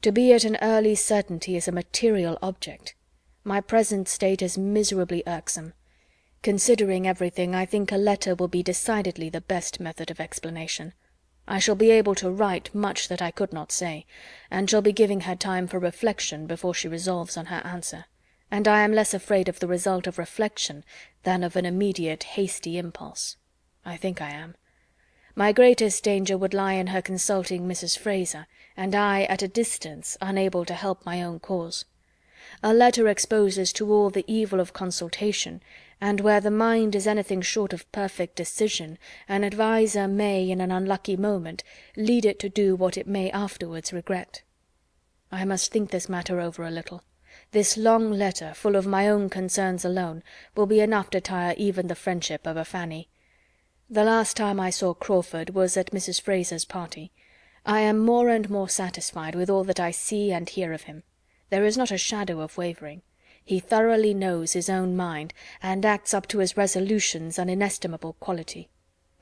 To be at an early certainty is a material object. My present state is miserably irksome. Considering everything, I think a letter will be decidedly the best method of explanation. I shall be able to write much that I could not say, and shall be giving her time for reflection before she resolves on her answer, and I am less afraid of the result of reflection than of an immediate hasty impulse. I think I am. My greatest danger would lie in her consulting Mrs. Fraser, and I at a distance, unable to help my own cause. A letter exposes to all the evil of consultation, and where the mind is anything short of perfect decision, an adviser may, in an unlucky moment, lead it to do what it may afterwards regret. I must think this matter over a little. This long letter, full of my own concerns alone, will be enough to tire even the friendship of a Fanny. The last time I saw Crawford was at Mrs. Fraser's party. I am more and more satisfied with all that I see and hear of him. There is not a shadow of wavering. He thoroughly knows his own mind, and acts up to his resolutions an inestimable quality.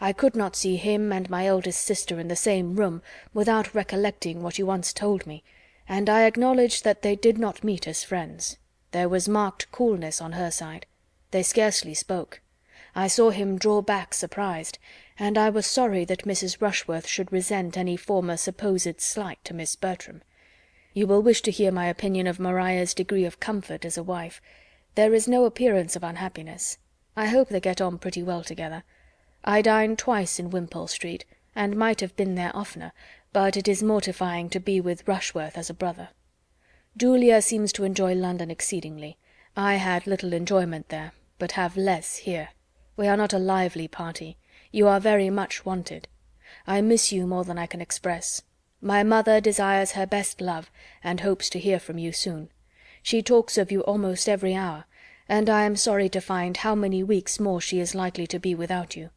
I could not see him and my eldest sister in the same room without recollecting what you once told me, and I acknowledge that they did not meet as friends. There was marked coolness on her side. They scarcely spoke. I saw him draw back surprised, and I was sorry that Mrs. Rushworth should resent any former supposed slight to Miss Bertram. You will wish to hear my opinion of Maria's degree of comfort as a wife. There is no appearance of unhappiness. I hope they get on pretty well together. I dined twice in Wimpole Street, and might have been there oftener, but it is mortifying to be with Rushworth as a brother. Julia seems to enjoy London exceedingly. I had little enjoyment there, but have less here. We are not a lively party. You are very much wanted. I miss you more than I can express. My mother desires her best love, and hopes to hear from you soon. She talks of you almost every hour, and I am sorry to find how many weeks more she is likely to be without you.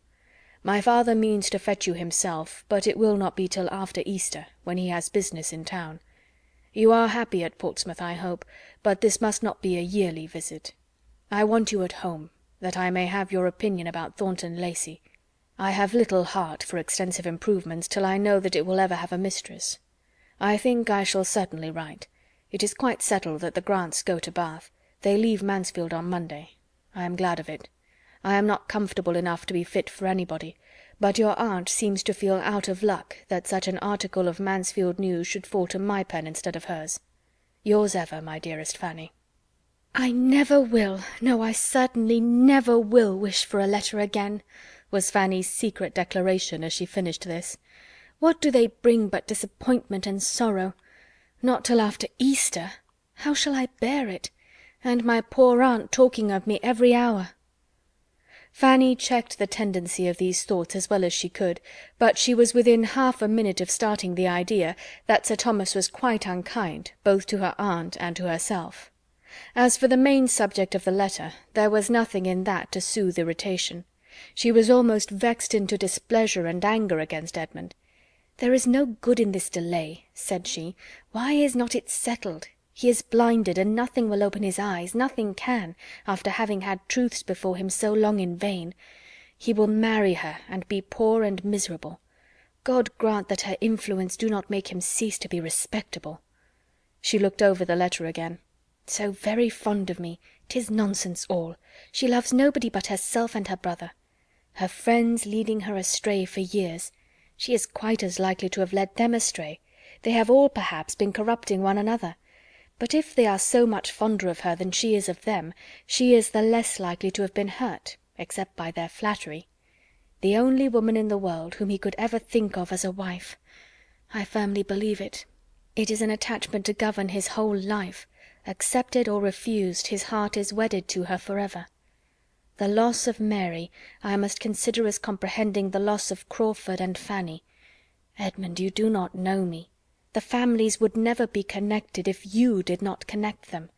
My father means to fetch you himself, but it will not be till after Easter, when he has business in town. You are happy at Portsmouth, I hope, but this must not be a yearly visit. I want you at home, that I may have your opinion about Thornton Lacey. I have little heart for extensive improvements till I know that it will ever have a mistress. I think I shall certainly write. It is quite settled that the Grants go to Bath. They leave Mansfield on Monday. I am glad of it. I am not comfortable enough to be fit for anybody, but your aunt seems to feel out of luck that such an article of Mansfield news should fall to my pen instead of hers. Yours ever, my dearest Fanny. "I never will, no, I certainly never will wish for a letter again," was Fanny's secret declaration as she finished this. "What do they bring but disappointment and sorrow? Not till after Easter. How shall I bear it? And my poor aunt talking of me every hour." Fanny checked the tendency of these thoughts as well as she could, but she was within half a minute of starting the idea that Sir Thomas was quite unkind both to her aunt and to herself. As for the main subject of the letter, there was nothing in that to soothe irritation. She was almost vexed into displeasure and anger against Edmund. "There is no good in this delay," said she. "Why is not it settled? He is blinded, and nothing will open his eyes, nothing can, after having had truths before him so long in vain. He will marry her, and be poor and miserable. God grant that her influence do not make him cease to be respectable." She looked over the letter again. "So very fond of me! 'Tis nonsense all. She loves nobody but herself and her brother. Her friends leading her astray for years. She is quite as likely to have led them astray. They have all, perhaps, been corrupting one another. But if they are so much fonder of her than she is of them, she is the less likely to have been hurt, except by their flattery. The only woman in the world whom he could ever think of as a wife. I firmly believe it. It is an attachment to govern his whole life. Accepted or refused, his heart is wedded to her forever. The loss of Mary I must consider as comprehending the loss of Crawford and Fanny. Edmund, you do not know me. The families would never be connected if you did not connect them.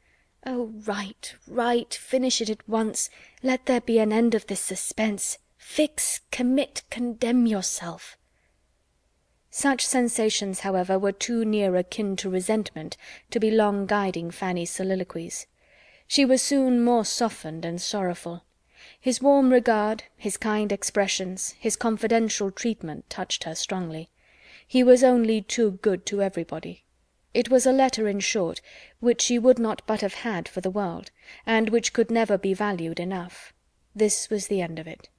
Oh, write, write, finish it at once. Let there be an end of this suspense. Fix, commit, condemn yourself. Such sensations, however, were too near akin to resentment to be long guiding Fanny's soliloquies. She was soon more softened and sorrowful. His warm regard, his kind expressions, his confidential treatment touched her strongly. He was only too good to everybody. It was a letter, in short, which she would not but have had for the world, and which could never be valued enough. This was the end of it.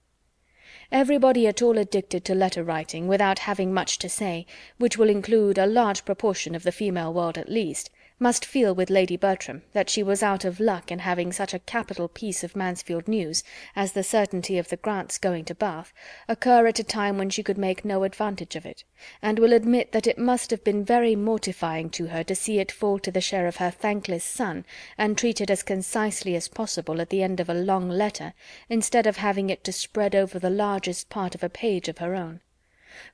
Everybody at all addicted to letter writing, without having much to say, which will include a large proportion of the female world at least, must feel with Lady Bertram that she was out of luck in having such a capital piece of Mansfield news as the certainty of the Grants going to Bath occur at a time when she could make no advantage of it, and will admit that it must have been very mortifying to her to see it fall to the share of her thankless son, and treated as concisely as possible at the end of a long letter, instead of having it to spread over the largest part of a page of her own.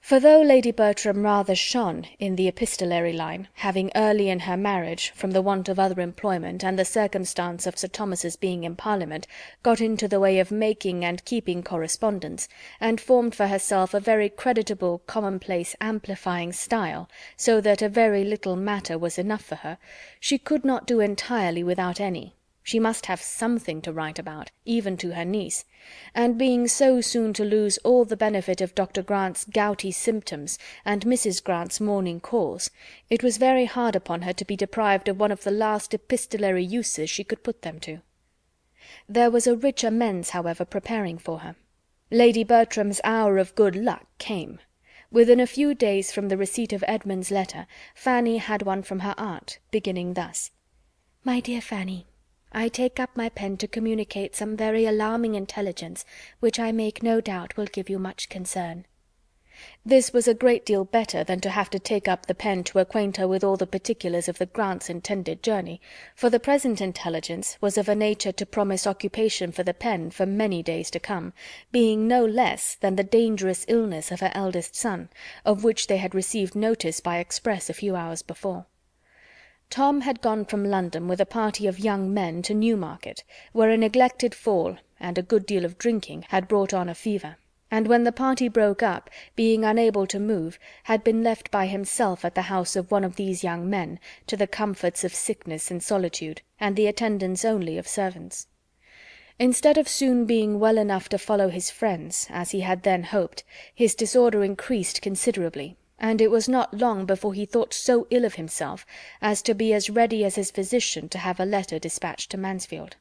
For though Lady Bertram rather shone in the epistolary line, having early in her marriage, from the want of other employment and the circumstance of Sir Thomas's being in Parliament, got into the way of making and keeping correspondence, and formed for herself a very creditable commonplace amplifying style, so that a very little matter was enough for her, she could not do entirely without any. She must have something to write about, even to her niece, and being so soon to lose all the benefit of Dr. Grant's gouty symptoms and Mrs. Grant's morning calls, it was very hard upon her to be deprived of one of the last epistolary uses she could put them to. There was a rich amends, however, preparing for her. Lady Bertram's hour of good luck came. Within a few days from the receipt of Edmund's letter, Fanny had one from her aunt, beginning thus: "My dear Fanny, I take up my pen to communicate some very alarming intelligence, which I make no doubt will give you much concern. This was a great deal better than to have to take up the pen to acquaint her with all the particulars of the Grants' intended journey, for the present intelligence was of a nature to promise occupation for the pen for many days to come, being no less than the dangerous illness of her eldest son, of which they had received notice by express a few hours before. Tom had gone from London with a party of young men to Newmarket, where a neglected fall, and a good deal of drinking, had brought on a fever, and when the party broke up, being unable to move, had been left by himself at the house of one of these young men, to the comforts of sickness and solitude, and the attendance only of servants. Instead of soon being well enough to follow his friends, as he had then hoped, his disorder increased considerably, and it was not long before he thought so ill of himself as to be as ready as his physician to have a letter dispatched to Mansfield.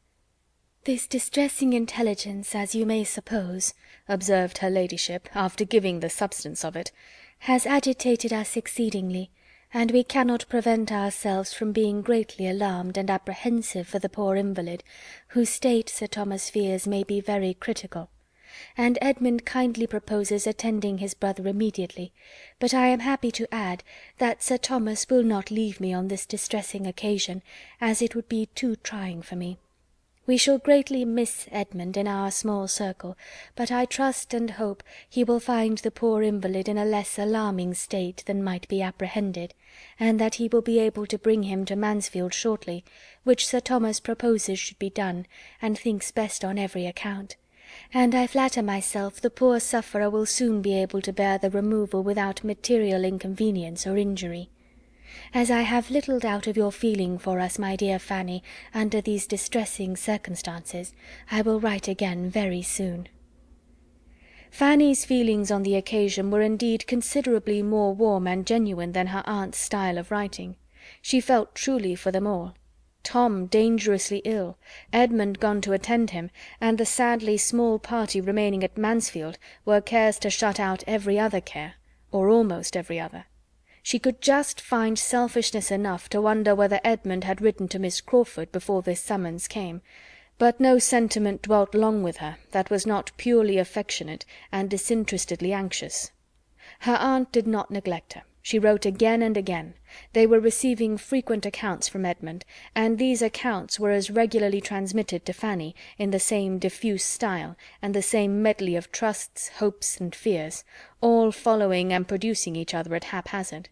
"This distressing intelligence, as you may suppose," observed her ladyship, after giving the substance of it, "has agitated us exceedingly, and we cannot prevent ourselves from being greatly alarmed and apprehensive for the poor invalid, whose state, Sir Thomas fears, may be very critical. And Edmund kindly proposes attending his brother immediately, but I am happy to add that Sir Thomas will not leave me on this distressing occasion, as it would be too trying for me. We shall greatly miss Edmund in our small circle, but I trust and hope he will find the poor invalid in a less alarming state than might be apprehended, and that he will be able to bring him to Mansfield shortly, which Sir Thomas proposes should be done, and thinks best on every account. And I flatter myself the poor sufferer will soon be able to bear the removal without material inconvenience or injury. As I have little doubt of your feeling for us, my dear Fanny, under these distressing circumstances, I will write again very soon." Fanny's feelings on the occasion were indeed considerably more warm and genuine than her aunt's style of writing. She felt truly for them all. Tom dangerously ill, Edmund gone to attend him, and the sadly small party remaining at Mansfield were cares to shut out every other care, or almost every other. She could just find selfishness enough to wonder whether Edmund had written to Miss Crawford before this summons came, but no sentiment dwelt long with her that was not purely affectionate and disinterestedly anxious. Her aunt did not neglect her. She wrote again and again. They were receiving frequent accounts from Edmund, and these accounts were as regularly transmitted to Fanny, in the same diffuse style, and the same medley of trusts, hopes, and fears, all following and producing each other at haphazard.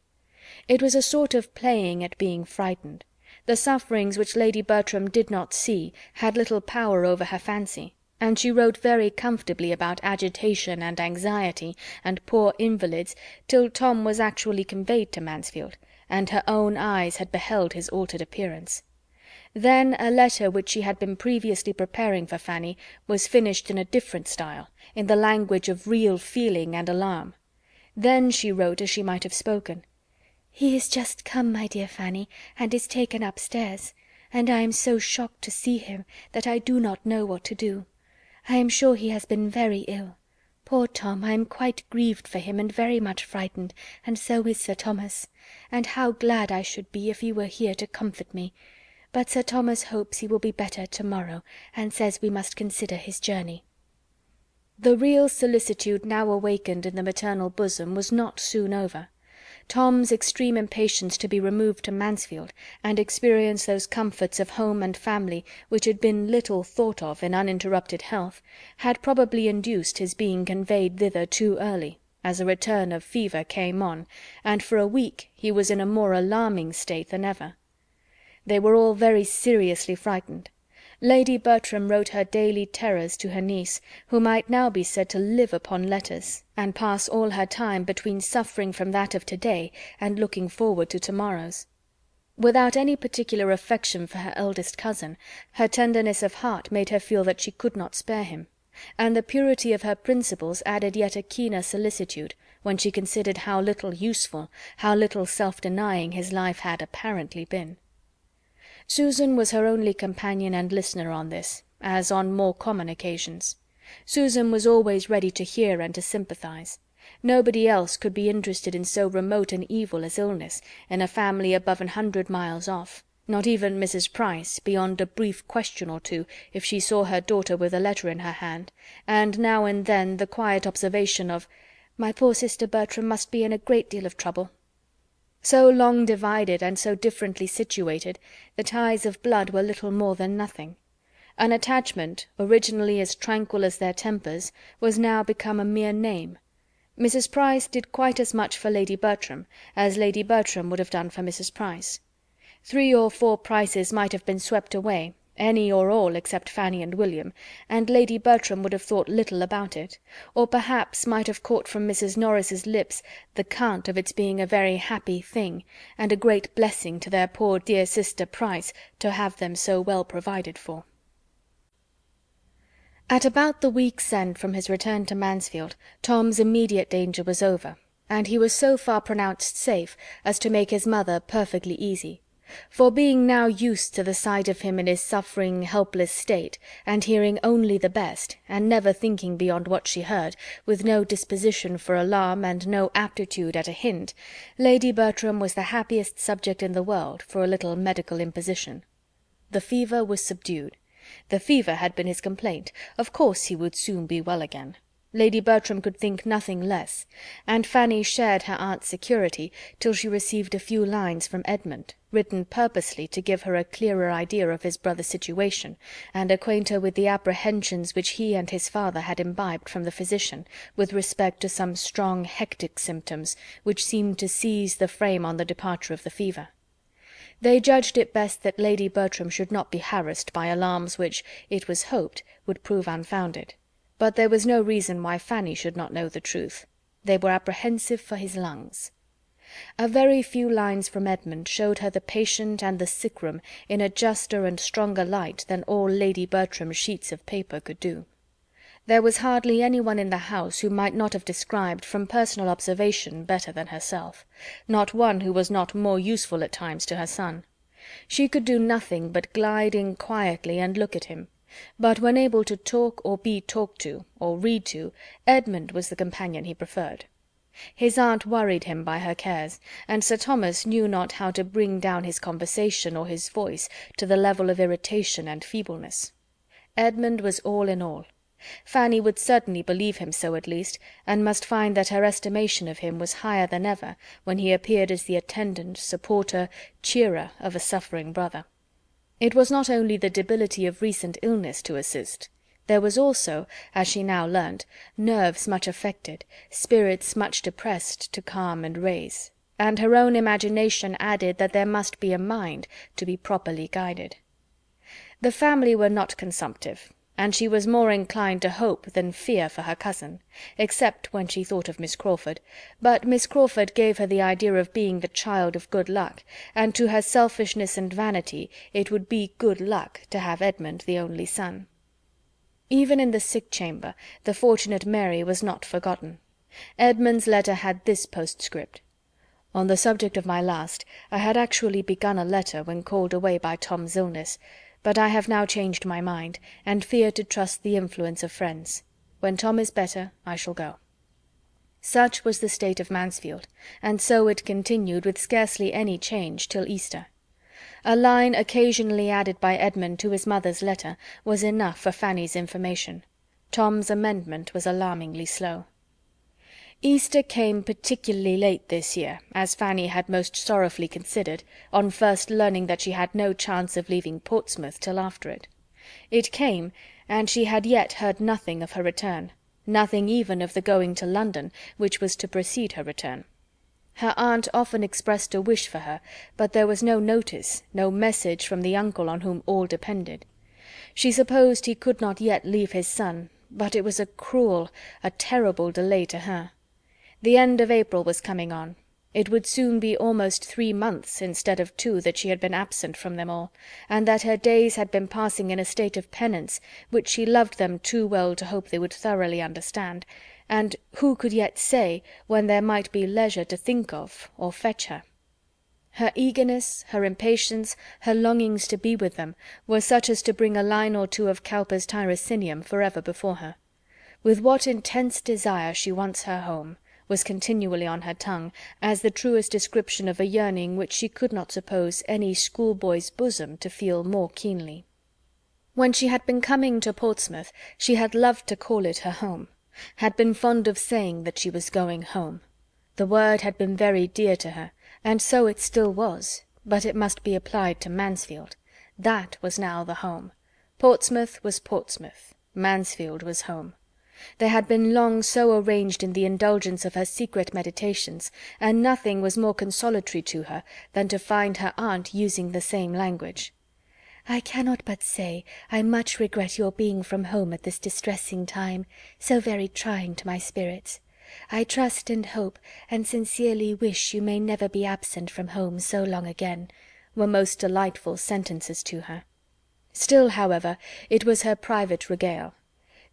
It was a sort of playing at being frightened. The sufferings which Lady Bertram did not see had little power over her fancy, and she wrote very comfortably about agitation and anxiety and poor invalids till Tom was actually conveyed to Mansfield, and her own eyes had beheld his altered appearance. Then a letter which she had been previously preparing for Fanny was finished in a different style, in the language of real feeling and alarm. Then she wrote as she might have spoken. "He is just come, my dear Fanny, and is taken upstairs, and I am so shocked to see him that I do not know what to do. I am sure he has been very ill. Poor Tom, I am quite grieved for him and very much frightened, and so is Sir Thomas, and how glad I should be if he were here to comfort me. But Sir Thomas hopes he will be better to-morrow, and says we must consider his journey." The real solicitude now awakened in the maternal bosom was not soon over. Tom's extreme impatience to be removed to Mansfield, and experience those comforts of home and family which had been little thought of in uninterrupted health, had probably induced his being conveyed thither too early, as a return of fever came on, and for a week he was in a more alarming state than ever. They were all very seriously frightened. Lady Bertram wrote her daily terrors to her niece, who might now be said to live upon letters, and pass all her time between suffering from that of to-day and looking forward to to-morrow's. Without any particular affection for her eldest cousin, her tenderness of heart made her feel that she could not spare him, and the purity of her principles added yet a keener solicitude, when she considered how little useful, how little self-denying his life had apparently been. Susan was her only companion and listener on this, as on more common occasions. Susan was always ready to hear and to sympathize. Nobody else could be interested in so remote an evil as illness, in a family above 100 miles off, not even Mrs. Price, beyond a brief question or two if she saw her daughter with a letter in her hand, and now and then the quiet observation of My poor sister Bertram must be in a great deal of trouble." So long divided and so differently situated, the ties of blood were little more than nothing. An attachment, originally as tranquil as their tempers, was now become a mere name. Mrs. Price did quite as much for Lady Bertram as Lady Bertram would have done for Mrs. Price. 3 or 4 Prices might have been swept away, any or all except Fanny and William, and Lady Bertram would have thought little about it, or perhaps might have caught from Mrs. Norris's lips the cant of its being a very happy thing, and a great blessing to their poor dear sister Price to have them so well provided for. At about the week's end from his return to Mansfield, Tom's immediate danger was over, and he was so far pronounced safe as to make his mother perfectly easy. For being now used to the sight of him in his suffering, helpless state, and hearing only the best, and never thinking beyond what she heard, with no disposition for alarm and no aptitude at a hint, Lady Bertram was the happiest subject in the world for a little medical imposition. The fever was subdued. The fever had been his complaint. Of course he would soon be well again. Lady Bertram could think nothing less, and Fanny shared her aunt's security till she received a few lines from Edmund, written purposely to give her a clearer idea of his brother's situation, and acquaint her with the apprehensions which he and his father had imbibed from the physician, with respect to some strong hectic symptoms, which seemed to seize the frame on the departure of the fever. They judged it best that Lady Bertram should not be harassed by alarms which, it was hoped, would prove unfounded. But there was no reason why Fanny should not know the truth. They were apprehensive for his lungs. A very few lines from Edmund showed her the patient and the sick room in a juster and stronger light than all Lady Bertram's sheets of paper could do. There was hardly any one in the house who might not have described from personal observation better than herself, not one who was not more useful at times to her son. She could do nothing but glide in quietly and look at him, but when able to talk or be talked to, or read to, Edmund was the companion he preferred. His aunt worried him by her cares, and Sir Thomas knew not how to bring down his conversation or his voice to the level of irritation and feebleness. Edmund was all in all. Fanny would certainly believe him so at least, and must find that her estimation of him was higher than ever when he appeared as the attendant, supporter, cheerer of a suffering brother. It was not only the debility of recent illness to assist. There was also, as she now learnt, nerves much affected, spirits much depressed, to calm and raise, and her own imagination added that there must be a mind to be properly guided. The family were not consumptive, and she was more inclined to hope than fear for her cousin, except when she thought of Miss Crawford, but Miss Crawford gave her the idea of being the child of good luck, and to her selfishness and vanity it would be good luck to have Edmund the only son. Even in the sick chamber the fortunate Mary was not forgotten. Edmund's letter had this postscript: "On the subject of my last, I had actually begun a letter when called away by Tom's illness, but I have now changed my mind, and fear to trust the influence of friends. When Tom is better, I shall go." Such was the state of Mansfield, and so it continued with scarcely any change till Easter. A line occasionally added by Edmund to his mother's letter was enough for Fanny's information. Tom's amendment was alarmingly slow. Easter came particularly late this year, as Fanny had most sorrowfully considered, on first learning that she had no chance of leaving Portsmouth till after it. It came, and she had yet heard nothing of her return, nothing even of the going to London, which was to precede her return. Her aunt often expressed a wish for her, but there was no notice, no message from the uncle on whom all depended. She supposed he could not yet leave his son, but it was a cruel, a terrible delay to her. The end of April was coming on. It would soon be almost 3 months instead of 2 that she had been absent from them all, and that her days had been passing in a state of penance which she loved them too well to hope they would thoroughly understand, and who could yet say when there might be leisure to think of or fetch her? Her eagerness, her impatience, her longings to be with them, were such as to bring a line or 2 of Cowper's Tyrocinium forever before her. With what intense desire she wants her home was continually on her tongue, as the truest description of a yearning which she could not suppose any schoolboy's bosom to feel more keenly. When she had been coming to Portsmouth she had loved to call it her home. had been fond of saying that she was going home. The word had been very dear to her, and so it still was, but it must be applied to Mansfield. That was now the home. Portsmouth was Portsmouth. Mansfield was home. They had been long so arranged in the indulgence of her secret meditations, and nothing was more consolatory to her than to find her aunt using the same language. "I cannot but say I much regret your being from home at this distressing time, so very trying to my spirits. I trust and hope and sincerely wish you may never be absent from home so long again," were most delightful sentences to her. Still, however, it was her private regale.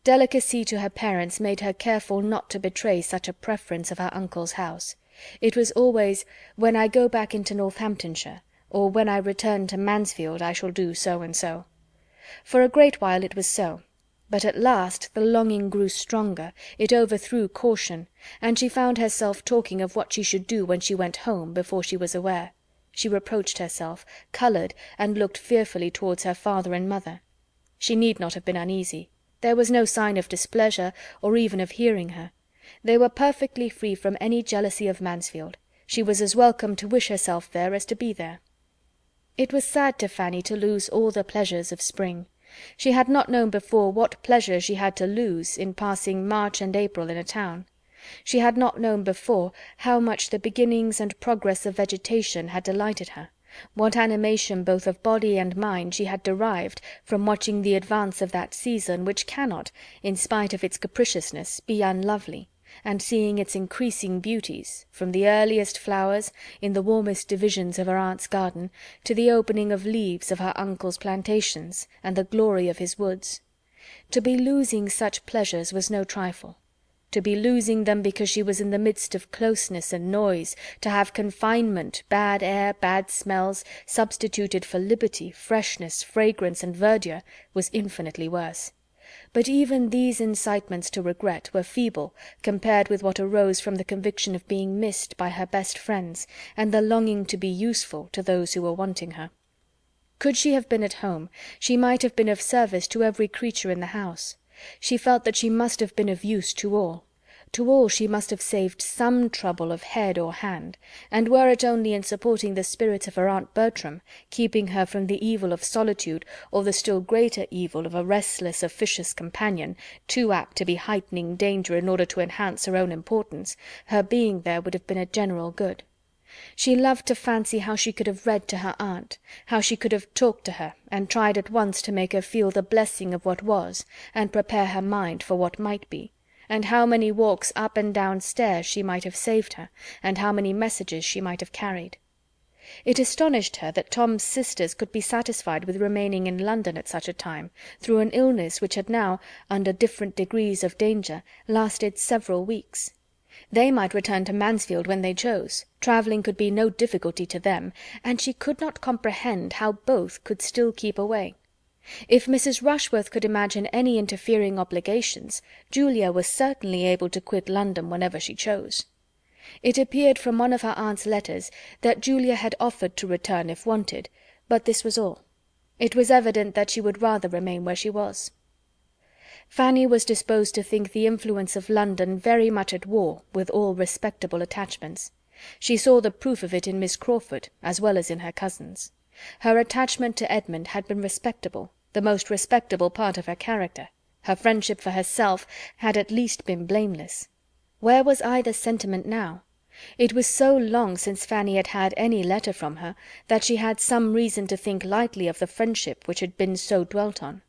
Delicacy to her parents made her careful not to betray such a preference of her uncle's house. It was always, "When I go back into Northamptonshire," or "When I return to Mansfield, I shall do so and so." For a great while it was so, but at last the longing grew stronger, it overthrew caution, and she found herself talking of what she should do when she went home, before she was aware. She reproached herself, coloured, and looked fearfully towards her father and mother. She need not have been uneasy. There was no sign of displeasure, or even of hearing her. They were perfectly free from any jealousy of Mansfield. She was as welcome to wish herself there as to be there. It was sad to Fanny to lose all the pleasures of spring. She had not known before what pleasure she had to lose in passing March and April in a town. She had not known before how much the beginnings and progress of vegetation had delighted her, what animation both of body and mind she had derived from watching the advance of that season which cannot, in spite of its capriciousness, be unlovely, and seeing its increasing beauties, from the earliest flowers in the warmest divisions of her aunt's garden, to the opening of leaves of her uncle's plantations, and the glory of his woods. To be losing such pleasures was no trifle. To be losing them because she was in the midst of closeness and noise, to have confinement, bad air, bad smells, substituted for liberty, freshness, fragrance, and verdure, was infinitely worse. But even these incitements to regret were feeble compared with what arose from the conviction of being missed by her best friends, and the longing to be useful to those who were wanting her. Could she have been at home, she might have been of service to every creature in the house. She felt that she must have been of use to all. To all she must have saved some trouble of head or hand, and were it only in supporting the spirits of her aunt Bertram, keeping her from the evil of solitude, or the still greater evil of a restless officious companion, too apt to be heightening danger in order to enhance her own importance, her being there would have been a general good. She loved to fancy how she could have read to her aunt, how she could have talked to her, and tried at once to make her feel the blessing of what was, and prepare her mind for what might be, and how many walks up and down stairs she might have saved her, and how many messages she might have carried. It astonished her that Tom's sisters could be satisfied with remaining in London at such a time, through an illness which had now, under different degrees of danger, lasted several weeks. They might return to Mansfield when they chose, travelling could be no difficulty to them, and she could not comprehend how both could still keep away. If Mrs. Rushworth could imagine any interfering obligations, Julia was certainly able to quit London whenever she chose. It appeared from one of her aunt's letters that Julia had offered to return if wanted, but this was all. It was evident that she would rather remain where she was. Fanny was disposed to think the influence of London very much at war with all respectable attachments. She saw the proof of it in Miss Crawford as well as in her cousins. Her attachment to Edmund had been respectable, the most respectable part of her character. Her friendship for herself had at least been blameless. Where was either sentiment now? It was so long since Fanny had had any letter from her that she had some reason to think lightly of the friendship which had been so dwelt on.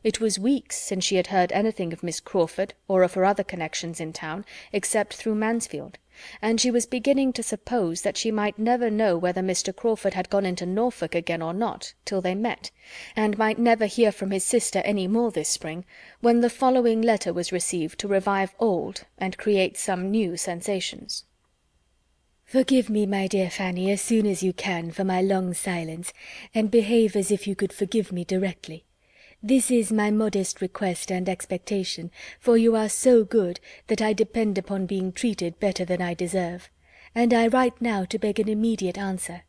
It was weeks since she had heard anything of Miss Crawford or of her other connections in town, except through Mansfield, and she was beginning to suppose that she might never know whether Mr. Crawford had gone into Norfolk again or not, till they met, and might never hear from his sister any more this spring, when the following letter was received to revive old and create some new sensations.
Forgive me, my dear Fanny, as soon as you can, for my long silence, and behave as if you could forgive me directly. This is my modest request and expectation, for you are so good that I depend upon being treated better than I deserve, and I write now to beg an immediate answer.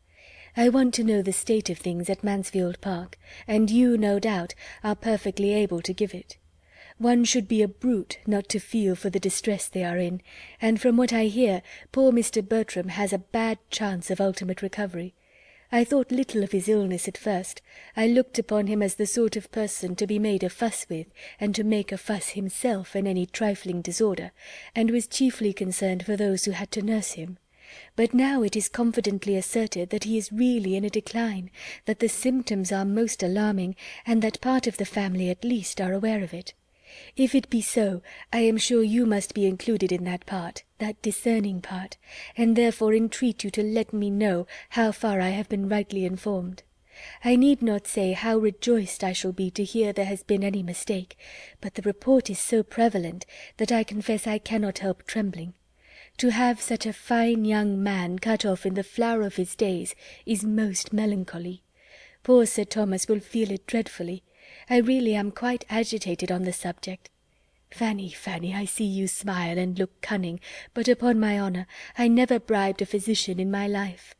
I want to know the state of things at Mansfield Park, and you, no doubt, are perfectly able to give it. One should be a brute not to feel for the distress they are in, and from what I hear, poor Mr. Bertram has a bad chance of ultimate recovery. I thought little of his illness at first. I looked upon him as the sort of person to be made a fuss with, and to make a fuss himself in any trifling disorder, and was chiefly concerned for those who had to nurse him. But now it is confidently asserted that he is really in a decline, that the symptoms are most alarming, and that part of the family at least are aware of it. If it be so, I am sure you must be included in that part, that discerning part, and therefore entreat you to let me know how far I have been rightly informed. I need not say how rejoiced I shall be to hear there has been any mistake, but the report is so prevalent that I confess I cannot help trembling. To have such a fine young man cut off in the flower of his days is most melancholy. Poor Sir Thomas will feel it dreadfully. I really am quite agitated on the subject. Fanny, Fanny, I see you smile and look cunning, but upon my honour, I never bribed a physician in my life.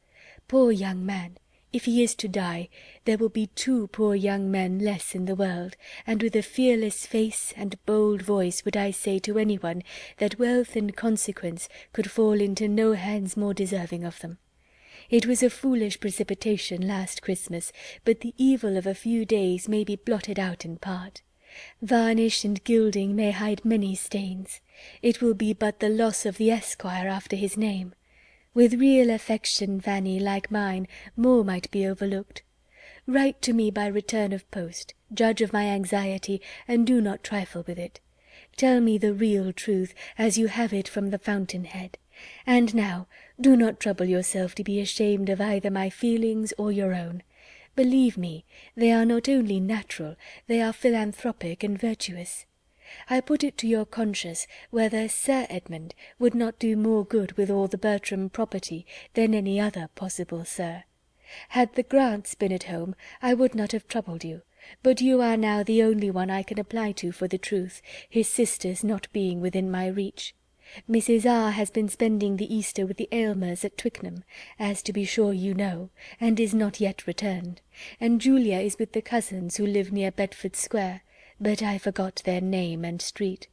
Poor young man! If he is to die, there will be 2 poor young men less in the world, and with a fearless face and bold voice would I say to any one that wealth and consequence could fall into no hands more deserving of them. It was a foolish precipitation last Christmas, but the evil of a few days may be blotted out in part. Varnish and gilding may hide many stains. It will be but the loss of the Esquire after his name. With real affection, Fanny, like mine, more might be overlooked. Write to me by return of post, judge of my anxiety, and do not trifle with it. Tell me the real truth, as you have it from the fountain head. And now, do not trouble yourself to be ashamed of either my feelings or your own. Believe me, they are not only natural, they are philanthropic and virtuous. I put it to your conscience whether Sir Edmund would not do more good with all the Bertram property than any other possible Sir. Had the Grants been at home, I would not have troubled you, but you are now the only one I can apply to for the truth, his sisters not being within my reach. Mrs. R. has been spending the Easter with the Aylmers at Twickenham, as to be sure you know, and is not yet returned, and Julia is with the cousins who live near Bedford Square, but I forgot their name and street.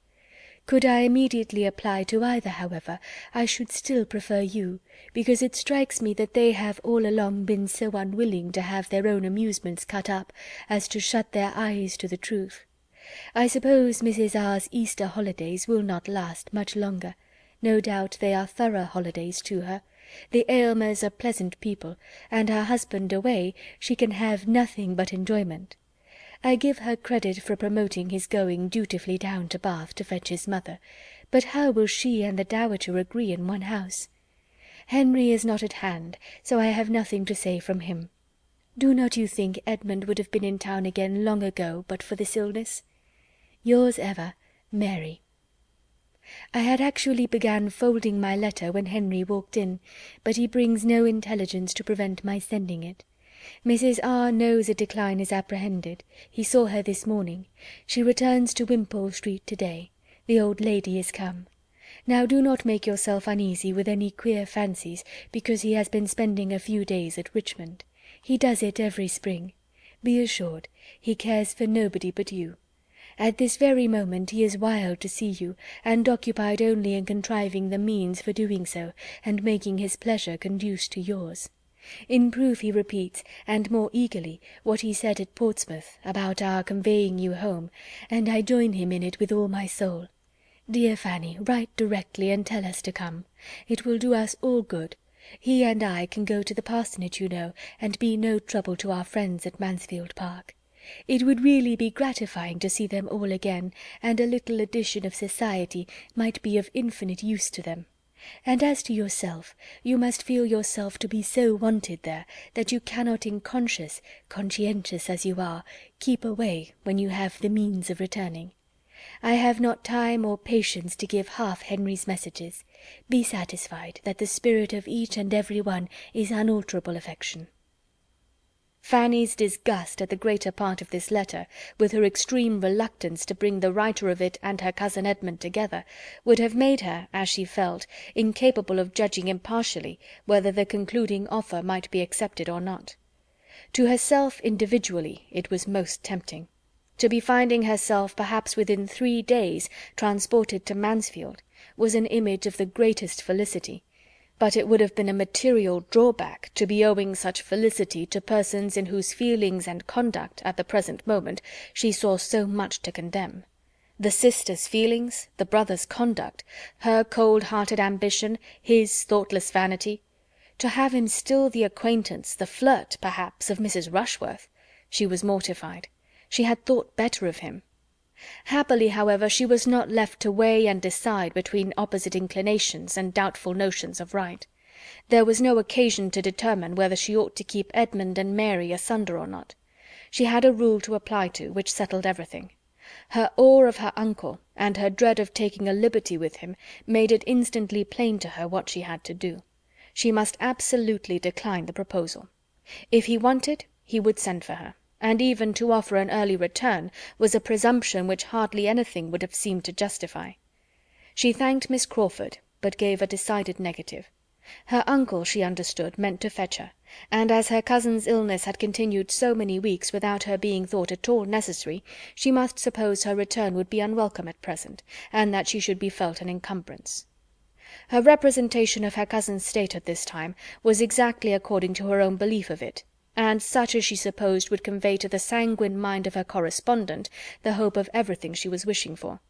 Could I immediately apply to either, however, I should still prefer you, because it strikes me that they have all along been so unwilling to have their own amusements cut up as to shut their eyes to the truth. I suppose Mrs. R.'s Easter holidays will not last much longer. No doubt they are thorough holidays to her. The Aylmers are pleasant people, and her husband away, she can have nothing but enjoyment. I give her credit for promoting his going dutifully down to Bath to fetch his mother, but how will she and the dowager agree in one house? Henry is not at hand, so I have nothing to say from him. Do not you think Edmund would have been in town again long ago but for this illness? Yours ever, Mary. I had actually begun folding my letter when Henry walked in, but he brings no intelligence to prevent my sending it. Mrs. R. knows a decline is apprehended. He saw her this morning. She returns to Wimpole Street to-day. The old lady is come. Now do not make yourself uneasy with any queer fancies, because he has been spending a few days at Richmond. He does it every spring. Be assured, he cares for nobody but you. At this very moment he is wild to see you, and occupied only in contriving the means for doing so, and making his pleasure conduce to yours. In proof he repeats, and more eagerly, what he said at Portsmouth about our conveying you home, and I join him in it with all my soul. Dear Fanny, write directly and tell us to come. It will do us all good. He and I can go to the parsonage, you know, and be no trouble to our friends at Mansfield Park. It would really be gratifying to see them all again, and a little addition of society might be of infinite use to them. And as to yourself, you must feel yourself to be so wanted there, that you cannot in conscientious as you are, keep away when you have the means of returning. I have not time or patience to give half Henry's messages. Be satisfied that the spirit of each and every one is unalterable affection. Fanny's disgust at the greater part of this letter, with her extreme reluctance to bring the writer of it and her cousin Edmund together, would have made her, as she felt, incapable of judging impartially whether the concluding offer might be accepted or not. To herself individually it was most tempting.
To be finding herself, perhaps within 3 days, transported to Mansfield, was an image of the greatest felicity, but it would have been a material drawback to be owing such felicity to persons in whose feelings and conduct, at the present moment, she saw so much to condemn. The sister's feelings, the brother's conduct, her cold-hearted ambition, his thoughtless vanity. To have him still the acquaintance, the flirt, perhaps, of Mrs. Rushworth! She was mortified. She had thought better of him. Happily, however, she was not left to weigh and decide between opposite inclinations and doubtful notions of right. There was no occasion to determine whether she ought to keep Edmund and Mary asunder or not. She had a rule to apply to, which settled everything. Her awe of her uncle, and her dread of taking a liberty with him, made it instantly plain to her what she had to do. She must absolutely decline the proposal. If he wanted, he would send for her, and even to offer an early return was a presumption which hardly anything would have seemed to justify. She thanked Miss Crawford, but gave a decided negative. Her uncle, she understood, meant to fetch her, and as her cousin's illness had continued so many weeks without her being thought at all necessary, she must suppose her return would be unwelcome at present, and that she should be felt an encumbrance. Her representation of her cousin's state at this time was exactly according to her own belief of it, and such as she supposed would convey to the sanguine mind of her correspondent the hope of everything she was wishing for.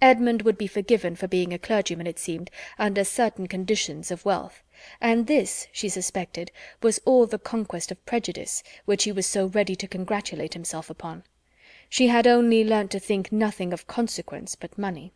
Edmund would be forgiven for being a clergyman, it seemed, under certain conditions of wealth, and this, she suspected, was all the conquest of prejudice, which he was so ready to congratulate himself upon. She had only learnt to think nothing of consequence but money,